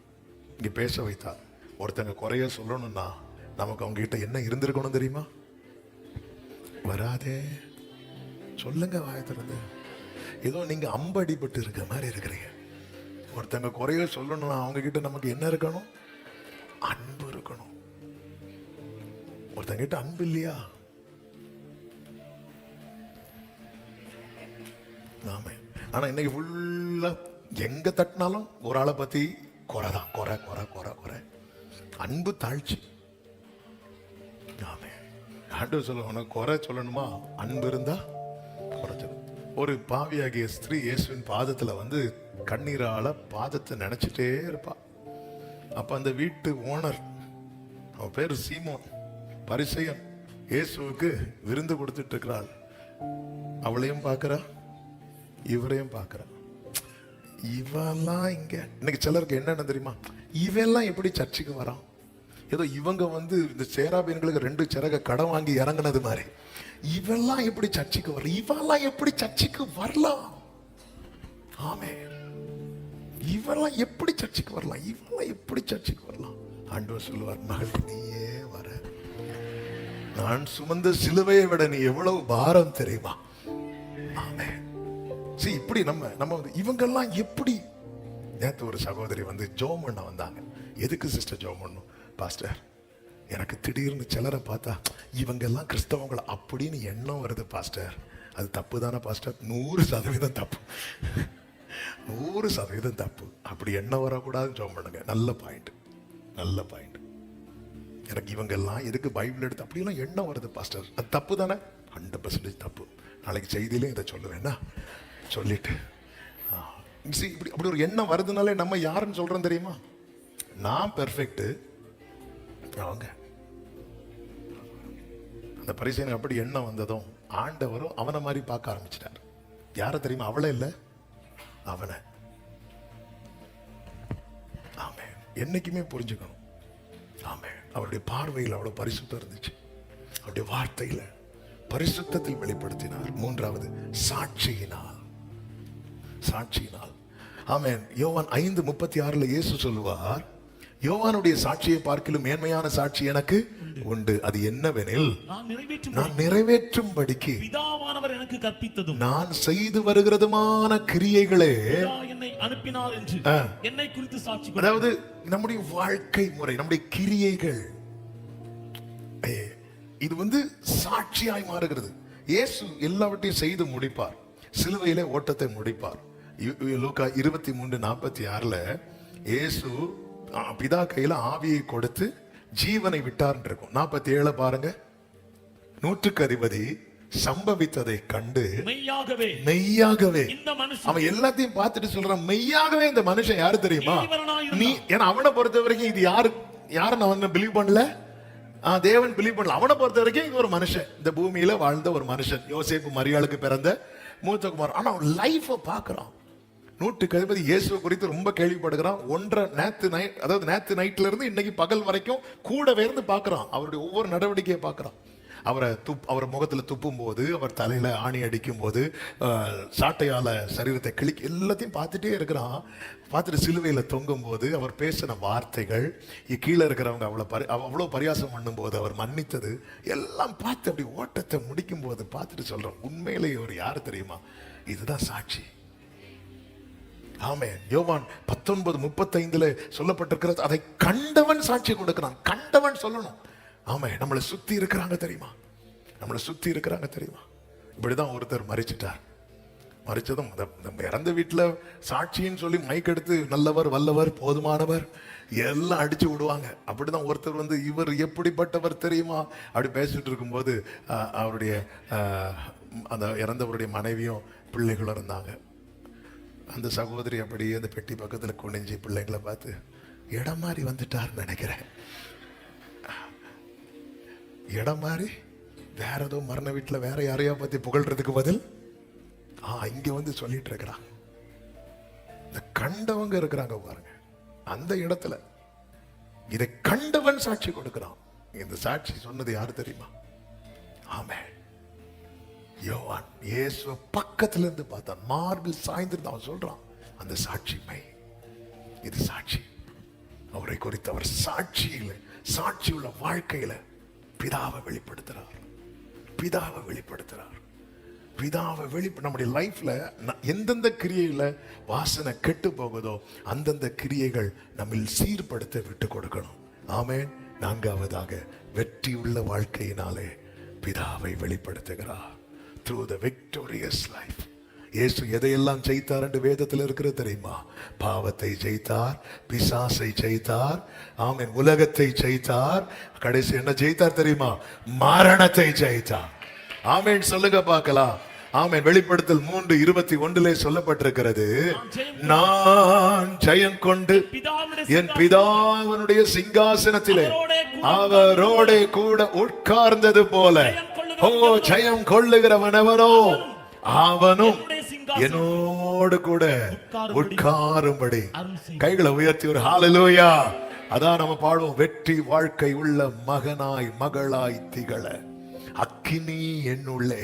இங்க பேச வைத்தார். ஒருத்தங்க குறைய சொல்லணும்னா நமக்கு அவங்க கிட்ட என்ன இருந்திருக்கணும் தெரியுமா? வராதே சொல்லுங்க வாய திறந்து. ஏதோ நீங்க அம்படிப்பட்டு இருக்க மாதிரி இருக்கிறீங்க. ஒருத்தங்க குறைய சொல்லணும்னா அவங்க கிட்ட நமக்கு என்ன இருக்கணும்? அன்பு இருக்கணும். ஒருத்தங்க கிட்ட அன்பு இல்லையா? ஆமே. ஆனா இன்னைக்கு ஃபுல்லா எங்க தட்டினாலும் ஒரு ஆளை பத்தி குறைதான், குறை குறை குறை குறை. அன்பு தாழ்ச்சி. ஆமே. ஆண்டவர் சொல்ல, உனக்கு குறை சொல்லணுமா? அன்பு இருந்தா குறைச்சல். ஒரு பாவியாகிய ஸ்திரீ இயேசுவின் பாதத்துல வந்து கண்ணீரால பாதத்தை நினைச்சிட்டே இருப்பா. அப்ப அந்த வீட்டு ஓனர், அவன் பேரு சீமோன், பரிசேயன், இயேசுவுக்கு விருந்து கொடுத்துட்டு இருக்கிறாள். அவளையும் பார்க்கிறா, இவரையும் பார்க்கிறா. இவெல்லாம் இங்க இன்னைக்கு சிலருக்கு என்னன்னு தெரியுமா? இவெல்லாம் எப்படி சர்ச்சுக்கு வரான்? ஏதோ இவங்க வந்து இந்த சேராபீன்களுக்கு 2 சிறக கடன் வாங்கி இறங்கினது மாதிரி இவெல்லாம் எப்படி சர்ச்சுக்கு வரல? இவெல்லாம் எப்படி சர்ச்சுக்கு வரலாம்? ஆமே. இவெல்லாம் எப்படி சர்ச்சுக்கு வரலாம்? இவெல்லாம் எப்படி சர்ச்சுக்கு வரலாம்? ஆண்டவர் சொல்லுவார், மகள் நீயே வர. நான் சுமந்த சிலுவையை விட நீ எவ்வளவு பாரம் தெரியுமா? ஆமே. சரி, இப்படி நம்ம இவங்கெல்லாம் எப்படி? நேற்று ஒரு சகோதரி வந்து ஜோம் பண்ண வந்தாங்க. எதுக்கு சிஸ்டர் ஜோம் பண்ணும்? பாஸ்டர், எனக்கு திடீர்னு சிலரை பார்த்தா இவங்கெல்லாம் கிறிஸ்தவங்களை அப்படின்னு எண்ணம் வருது பாஸ்டர். அது தப்பு தானே பாஸ்டர்? 100% தப்பு. 100% தப்பு. அப்படி எண்ணம் வரக்கூடாதுன்னு ஜோம் பண்ணுங்க. நல்ல பாயிண்ட், நல்ல பாயிண்ட். எனக்கு இவங்கெல்லாம் எதுக்கு பைபிள் எடுத்து அப்படியெல்லாம் எண்ணம் வருது பாஸ்டர், அது தப்பு தானே? 100% தப்பு. நாளைக்கு செய்தியிலே இதை சொல்லுவேன்னா சொல்லிட்டு இப்படி அப்படி ஒரு எண்ணம் வருதுனாலே நம்ம யாருன்னு சொல்றோம் தெரியுமா? நான் பெர்ஃபெக்ட், அவங்க. அந்த பரிசேயனுக்கு அப்படி எண்ணம் வந்ததும் ஆண்டவரும் அவனை மாதிரி பார்க்க ஆரம்பிச்சிட்டார். யார தெரியுமா? அவளை இல்ல, அவனை. ஆமென். என்னைக்குமே புரிஞ்சுக்கணும். ஆமென். அவருடைய பார்வையில் அவ்வளவு பரிசுத்தம் இருந்துச்சு. அவருடைய வார்த்தையில பரிசுத்தத்தில் வெளிப்படுத்தினார். மூன்றாவது சாட்சியினால். சாட்சியினால். ஆமென். யோவான் 5:36 இயேசு சொல்லுவார், யோவானுடைய சாட்சியை பார்க்கிலும் மேன்மையான சாட்சி எனக்கு உண்டு. அது என்னவெனில், நான் நிறைவேற்றும்படிக்கு பிதாவானவர் எனக்கு கற்பித்ததும் நான் செய்து வருகிறதுமான கிரியைகளே என்னை அனுப்பினார் என்று என்னை குறித்து சாட்சி. அதாவது நம்முடைய வாழ்க்கை முறை, நம்முடைய கிரியைகள், இது சாட்சியாய் மாறுகிறது. இயேசு எல்லாவற்றையும் செய்து முடிப்பார். சிலுவையிலே ஓட்டத்தை முடிப்பார். லூக்கா 23:46 இயேசு பிதா கையில ஆவியை கொடுத்து ஜீவனை விட்டார் இருக்கும். 47 பாருங்க. 100க்கு அதிபதி சம்பவித்ததை கண்டு மெய்யாகவே இந்த மனுஷன், அவன் எல்லாத்தையும் பார்த்துட்டு சொல்றான், மெய்யாகவே இந்த மனுஷன் யாரு தெரியுமா? நீ. ஏன்னா அவனை பொறுத்த வரைக்கும் இது யாருன்னு அவன் பிலீவ் பண்ணல, தேவன் பிலீவ் பண்ணல. அவனை பொறுத்த வரைக்கும் இது ஒரு மனுஷன், இந்த பூமியில வாழ்ந்த ஒரு மனுஷன், யோசேப்பு மரியாளுக்கு பிறந்த மூத்த குமார். ஆனா அவன் லைஃப பாக்குறான். 100க்கு அதிபதி இயேசுவை குறித்து ரொம்ப கேள்விப்படுகிறான். நேத்து நைட்ல இருந்து இன்னைக்கு பகல் வரைக்கும் கூடவே இருந்து பார்க்கிறான். அவருடைய ஒவ்வொரு நடவடிக்கையை பார்க்கிறான். அவர் முகத்துல துப்பும் போது, அவர் தலையில ஆணி அடிக்கும் போது, சாட்டையால சரீரத்தை கிழிக்க, எல்லாத்தையும் பார்த்துட்டே இருக்கிறான். பார்த்துட்டு சிலுவையில தொங்கும் போது அவர் பேசின வார்த்தைகள், கீழே இருக்கிறவங்க அவ்வளவு பரியாசம் பண்ணும் போது அவர் மன்னித்தது எல்லாம் பார்த்து அப்படி ஓட்டத்தை முடிக்கும் போது பார்த்துட்டு சொல்றோம், உண்மையிலேயே ஒரு யாரு தெரியுமா? இதுதான் சாட்சி. ஆமென். யோவான் 19:35 சொல்லப்பட்டிருக்கிறது, அதை கண்டவன் சாட்சி கொடுக்கிறான். கண்டவன் சொல்லணும். ஆமென். நம்மளை சுத்தி இருக்கிறாங்க தெரியுமா? நம்மளை சுத்தி இருக்கிறாங்க தெரியுமா? இப்படிதான் ஒருத்தர் மரிச்சிட்டார். மரிச்சதும் இறந்த வீட்டுல சாட்சின்னு சொல்லி மைக் எடுத்து நல்லவர், வல்லவர், போதுமானவர் எல்லாம் அடிச்சு விடுவாங்க. அப்படிதான் ஒருத்தர் இவர் எப்படிப்பட்டவர் தெரியுமா அப்படி பேசிட்டு இருக்கும்போது அவருடைய அந்த இறந்தவருடைய மனைவியும் பிள்ளைகளும் இருந்தாங்க. அந்த சகோதரி அப்படியே அந்த பெட்டி பக்கத்துல குனிஞ்சு பிள்ளைங்களை பார்த்து, இடம் மாறி வந்துட்டார்னு நினைக்கிறேன். இடம் மாறி வேற ஏதோ மரண வீட்டுல வேற யாரையா பத்தி புகழ்றதுக்கு பதில் இங்க சொல்லிட்டு இருக்கிறான். இந்த கண்டவங்க இருக்கிறாங்க பாருங்க, அந்த இடத்துல இதை கண்டவன் சாட்சி கொடுக்கிறான். இந்த சாட்சி சொன்னது யாரு தெரியுமா? ஆமென். யோவான் இயேசு பக்கத்துல இருந்து பார்த்தான், மார்பில் சாய்ந்திருந்து அவன் சொல்றான், அந்த சாட்சிமை, இது சாட்சி. அவரை குறித்து அவர் சாட்சியுள்ள வாழ்க்கையில பிதாவை வெளிப்படுத்துறார். நம்முடைய லைஃப்ல எந்தெந்த கிரியையில வாசனை கெட்டு போகுதோ அந்தந்த கிரியைகள் நம்ம சீர்படுத்த விட்டு கொடுக்கணும். ஆமென். 4வதாக வெற்றியுள்ள வாழ்க்கையினாலே பிதாவை வெளிப்படுத்துகிறார். Through the victorious life. இயேசு எதையெல்லாம் ஜெயித்தார் என்று வேதத்தில் இருக்கிறது தெரியுமா? பாவத்தை ஜெயித்தார், பிசாசை ஜெயித்தார், ஆமென், உலகத்தை ஜெயித்தார், கடைசி என்ன ஜெயித்தார் தெரியுமா? மரணத்தை ஜெயித்தார். ஆமென் சொல்லுங்க பார்க்கலாம். ஆமென். வெளிப்படுத்தல் 3:21 சொல்லப்பட்டிருக்கிறது, நான் ஜெயம் கொண்டு என் பிதாவினுடைய சிங்காசனத்திலே அவரோட கூட உட்கார்ந்தது போல, ஜெயம் கொள்ளுகிறவனவனோ அவனும் என்னோடு கூட உட்காரும்படி. கைகளை உயர்த்தி ஒரு ஹalleluya. அதான் நம்ம பாடுவோம், வெற்றி வாழ்க்கை உள்ள மகனாய் மகளாய் திகழ அக்கினி என்னுள்ளே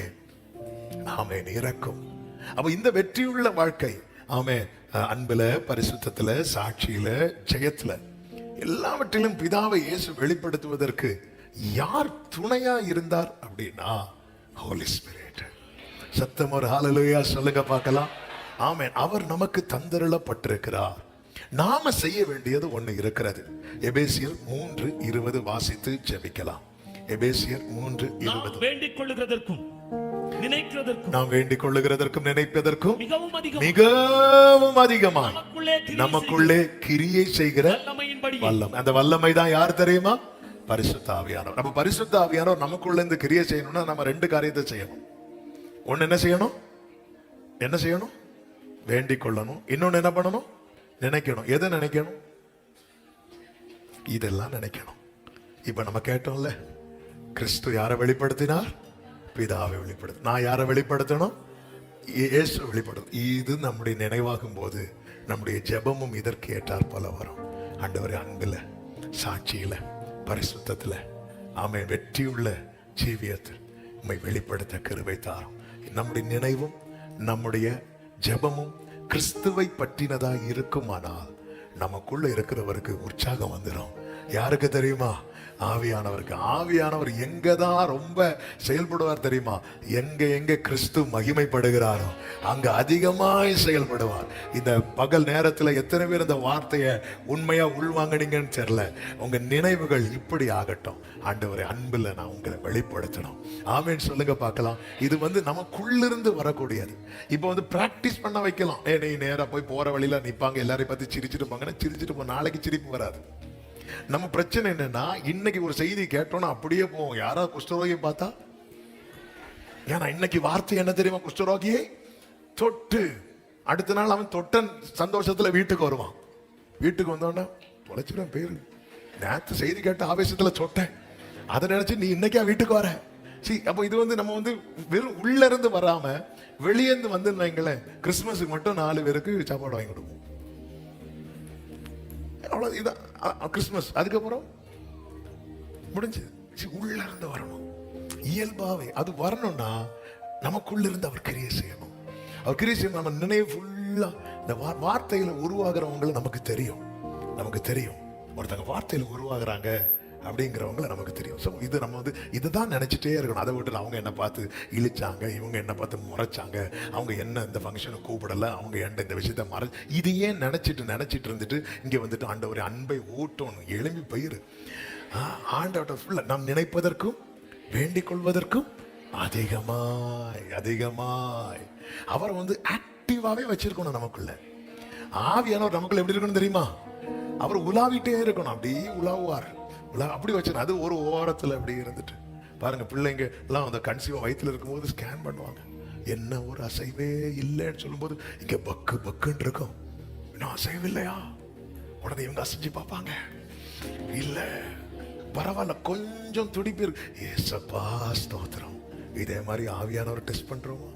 ஆமென் இறக்கும். அப்ப இந்த வெற்றியுள்ள வாழ்க்கை, ஆமென், அன்புல, பரிசுத்தத்துல, சாட்சியில, ஜெயத்துல, எல்லாவற்றிலும் பிதாவை இயேசு வெளிப்படுத்துவதற்கு யார் துணையா இருந்தார் அப்படின்னா ஹோலி ஸ்பிரிட். சத்தம் ஒரு ஹalleluya சொல்லுங்க பார்க்கலாம். ஆமென். அவர் நமக்கு தந்தருளப்பட்டிருக்கிறார். நாம செய்ய வேண்டியது ஒண்ணு இருக்கிறது. எபேசியர் 3:20 வாசித்து ஜெபிக்கலாம். எபேசியர் 3:20. வேண்டிக் கொள்ளுகிறதற்கும் நினைக்கிறதற்கும், நாம் வேண்டிக் கொள்ளுகிறதற்கும் நினைப்பதற்கும் மிகவும் அதிகமாக நமக்குள்ளே கிரியை செய்கிற வல்லமை. அந்த வல்லமை தான் யார் தெரியுமா? பரிசுத்த ஆவியானவர். நம்ம பரிசுத்த ஆவியானவர் நமக்குள்ள இருந்து கிரியை செய்யணும்னா நம்ம 2 காரியத்தை செய்யணும். ஒண்ணு என்ன செய்யணும்? வேண்டிக் கொள்ளணும். இன்னொன்னு என்ன பண்ணணும்? நினைக்கணும். எதை நினைக்கணும்? இதெல்லாம் நினைக்கணும். இப்ப நம்ம கேட்டோம்ல, கிறிஸ்து யாரை வெளிப்படுத்தினார்? பிதாவை வெளிப்படுத்த. நான் யாரை வெளிப்படுத்தணும்? இயேசு வெளிப்படுத்தும். இது நம்முடைய நினைவாகும் போது நம்முடைய ஜெபமும் இதற்கு ஏற்றார் போல வரும். ஆண்டவரே, அன்புல, சாட்சியில, பரிசுத்தத்துல, ஆமென், வெற்றியுள்ள ஜீவியத்தில் உம்மை வெளிப்படுத்த கிருபை தாரும். நம்முடைய நினைவும் நம்முடைய ஜெபமும் கிறிஸ்துவை பற்றினதா இருக்குமானால் நமக்குள்ள இருக்கிறவருக்கு உற்சாகம் வந்துடும். யாருக்கு தெரியுமா? ஆவியானவருக்கு. ஆவியானவர் எங்கதான் ரொம்ப செயல்படுவார் தெரியுமா? எங்க கிறிஸ்து மகிமைப்படுகிறாரோ அங்க அதிகமாய் செயல்படுவார். இந்த பகல் நேரத்துல எத்தனை பேர் இந்த வார்த்தையை உண்மையா உள்வாங்கினீங்கன்னு தெரியல. உங்க நினைவுகள் இப்படி ஆகட்டும். ஆண்டவரே, அன்புல நான் உங்களை வெளிப்படுத்தணும். ஆமென் சொல்லுங்க பார்க்கலாம். இது நமக்குள்ளிருந்து வரக்கூடியது. இப்போ பிராக்டிஸ் பண்ண வைக்கலாம். நீ நேரா போய் போற வழியில நிப்பாங்க, எல்லாரையும் பார்த்து சிரிச்சுட்டு போங்கன்னா சிரிச்சுட்டு போ, நாளைக்கு சிரிப்பு வராது. நம்ம பிரச்சனை என்னன்னா, இன்னைக்கு ஒரு செய்தி கேட்டோம்னா அப்படியே போவோம். யாராவது குஷ்டரோகியை பார்த்தா, ஏன்னா இன்னைக்கு வார்த்தை என்ன தெரியுமா? குஷ்டரோகியை தொட்டு. அடுத்த நாள் அவன் தொட்டன் சந்தோஷத்துல வீட்டுக்கு வருவான். வீட்டுக்கு வந்தோன்னா தொலைச்சிடும் பேரு. நேத்து செய்தி கேட்ட ஆவேசத்துல சொட்டேன், அதை நினைச்சு நீ இன்னைக்கா வீட்டுக்கு வர. அப்போ இது நம்ம வெறும் உள்ள இருந்து வராம வெளியேந்து வந்து வைங்களேன், கிறிஸ்துமஸுக்கு மட்டும் 4 பேருக்கு சாப்பாடு வாங்கி கொடுப்போம். அவ்வளவு இதான் கிறிஸ்துமஸ். அதுக்கப்புறம் முடிஞ்சு. உள்ள இருந்து வரணும். இயல்பாவே அது வரணும்னா நமக்குள்ள இருந்து அவர் கிரியை செய்யணும். அவர் கிரியை செய்யணும். நம்ம நினைவு ஃபுல்லா இந்த வார்த்தையில உருவாகிறவங்களை நமக்கு தெரியும். ஒருத்தங்க வார்த்தையில உருவாகிறாங்க அப்படிங்கிறவங்களை நமக்கு தெரியும். ஸோ இது நம்ம இதுதான் நினைச்சிட்டே இருக்கணும். அதை விட்டு அவங்க என்ன பார்த்து இழிச்சாங்க, இவங்க என்ன பார்த்து முறைச்சாங்க, அவங்க என்ன இந்த ஃபங்க்ஷனை கூப்பிடல, அவங்க என்ன இந்த விஷயத்த இதையே நினைச்சிட்டு இருந்துட்டு இங்கே ஆண்டவரே அன்பை ஊட்டணும். எழும்பி போயிரு. ஆண்டவர்கிட்ட ஃபுல்லா நாம் நினைப்பதற்கும் வேண்டிக் கொள்வதற்கும் அதிகமாய் அவர் ஆக்டிவாவே வச்சிருக்கணும் நமக்குள்ள. ஆவியானவர் நமக்குள்ள எப்படி இருக்கணும் தெரியுமா? அவர் உலாவிட்டே இருக்கணும். அப்படி உலாவுவார். அப்படி வச்சு அது ஒரு ஓரத்தில் அப்படி இருந்துட்டு பாருங்க. பிள்ளைங்க எல்லாம் அந்த கன்சீவா வயிற்றுல இருக்கும்போது ஸ்கேன் பண்ணுவாங்க. என்ன ஒரு அசைவே இல்லைன்னு சொல்லும்போது இங்க பக்குன்னு இருக்கும். இன்னும் அசைவு இல்லையா? உடனே இவங்க அசைஞ்சு பார்ப்பாங்க. இல்ல பரவாயில்ல, கொஞ்சம் துடிப்பு இருக்கு. ஏசப்பா ஸ்தோத்திரம். இதே மாதிரி ஆவியானவர் டெஸ்ட் பண்றோமா?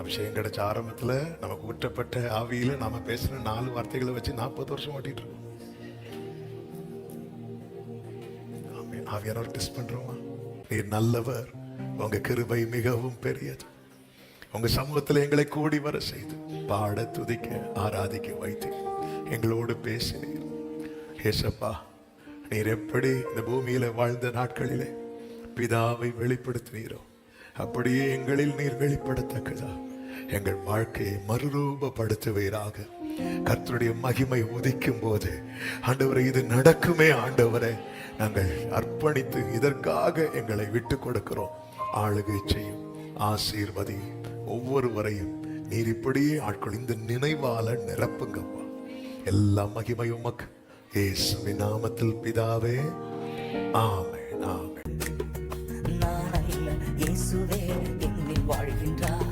அபிஷேகம் கிடைச்ச ஆரம்பத்துல நமக்கு ஊற்றப்பட்ட ஆவியில நாம பேசின 4 வார்த்தைகளை வச்சு 40 வருஷம் ஓட்டிட்டு இருக்கோம். ஆவியானவர் டெஸ்ட் பண்றோமா? நீர் நல்லவர், உங்க கிருபை மிகவும் பெரியது. உங்க சமூகத்துல எங்களை கூடி வர செய்து பாட, துதிக்க, ஆராதிக்க வைத்து எங்களோடு பேசினீர். ஏசப்பா, நீர் எப்படி இந்த பூமியில வாழ்ந்த நாட்களிலே பிதாவை வெளிப்படுத்தினீரோ அப்படியே எங்களில் நீர் வெளிப்படத்தக்கதா எங்கள் வாழ்க்கையை மறுரூபப்படுத்துவீராக. கர்த்தருடைய மகிமை உதிக்கும் போது ஆண்டவரே இது நடக்குமே. ஆண்டவரே, நாங்கள் அர்ப்பணித்து இதற்காக எங்களை விட்டு கொடுக்கிறோம். ஆளுகை செய்யும், ஆசீர்வதி ஒவ்வொருவரையும் நீர் இப்படியே ஆட்கள் இந்த நினைவால நிரப்புங்கப்பா. எல்லா மகிமையும் உமக்கு இயேசுவின் நாமத்தில் பிதாவே, ஆமென், ஆமென். நான் அல்ல இயேசுவே என்னில் வாழ்கின்றார்.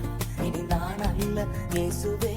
இனி நான் அல்ல இயேசுவே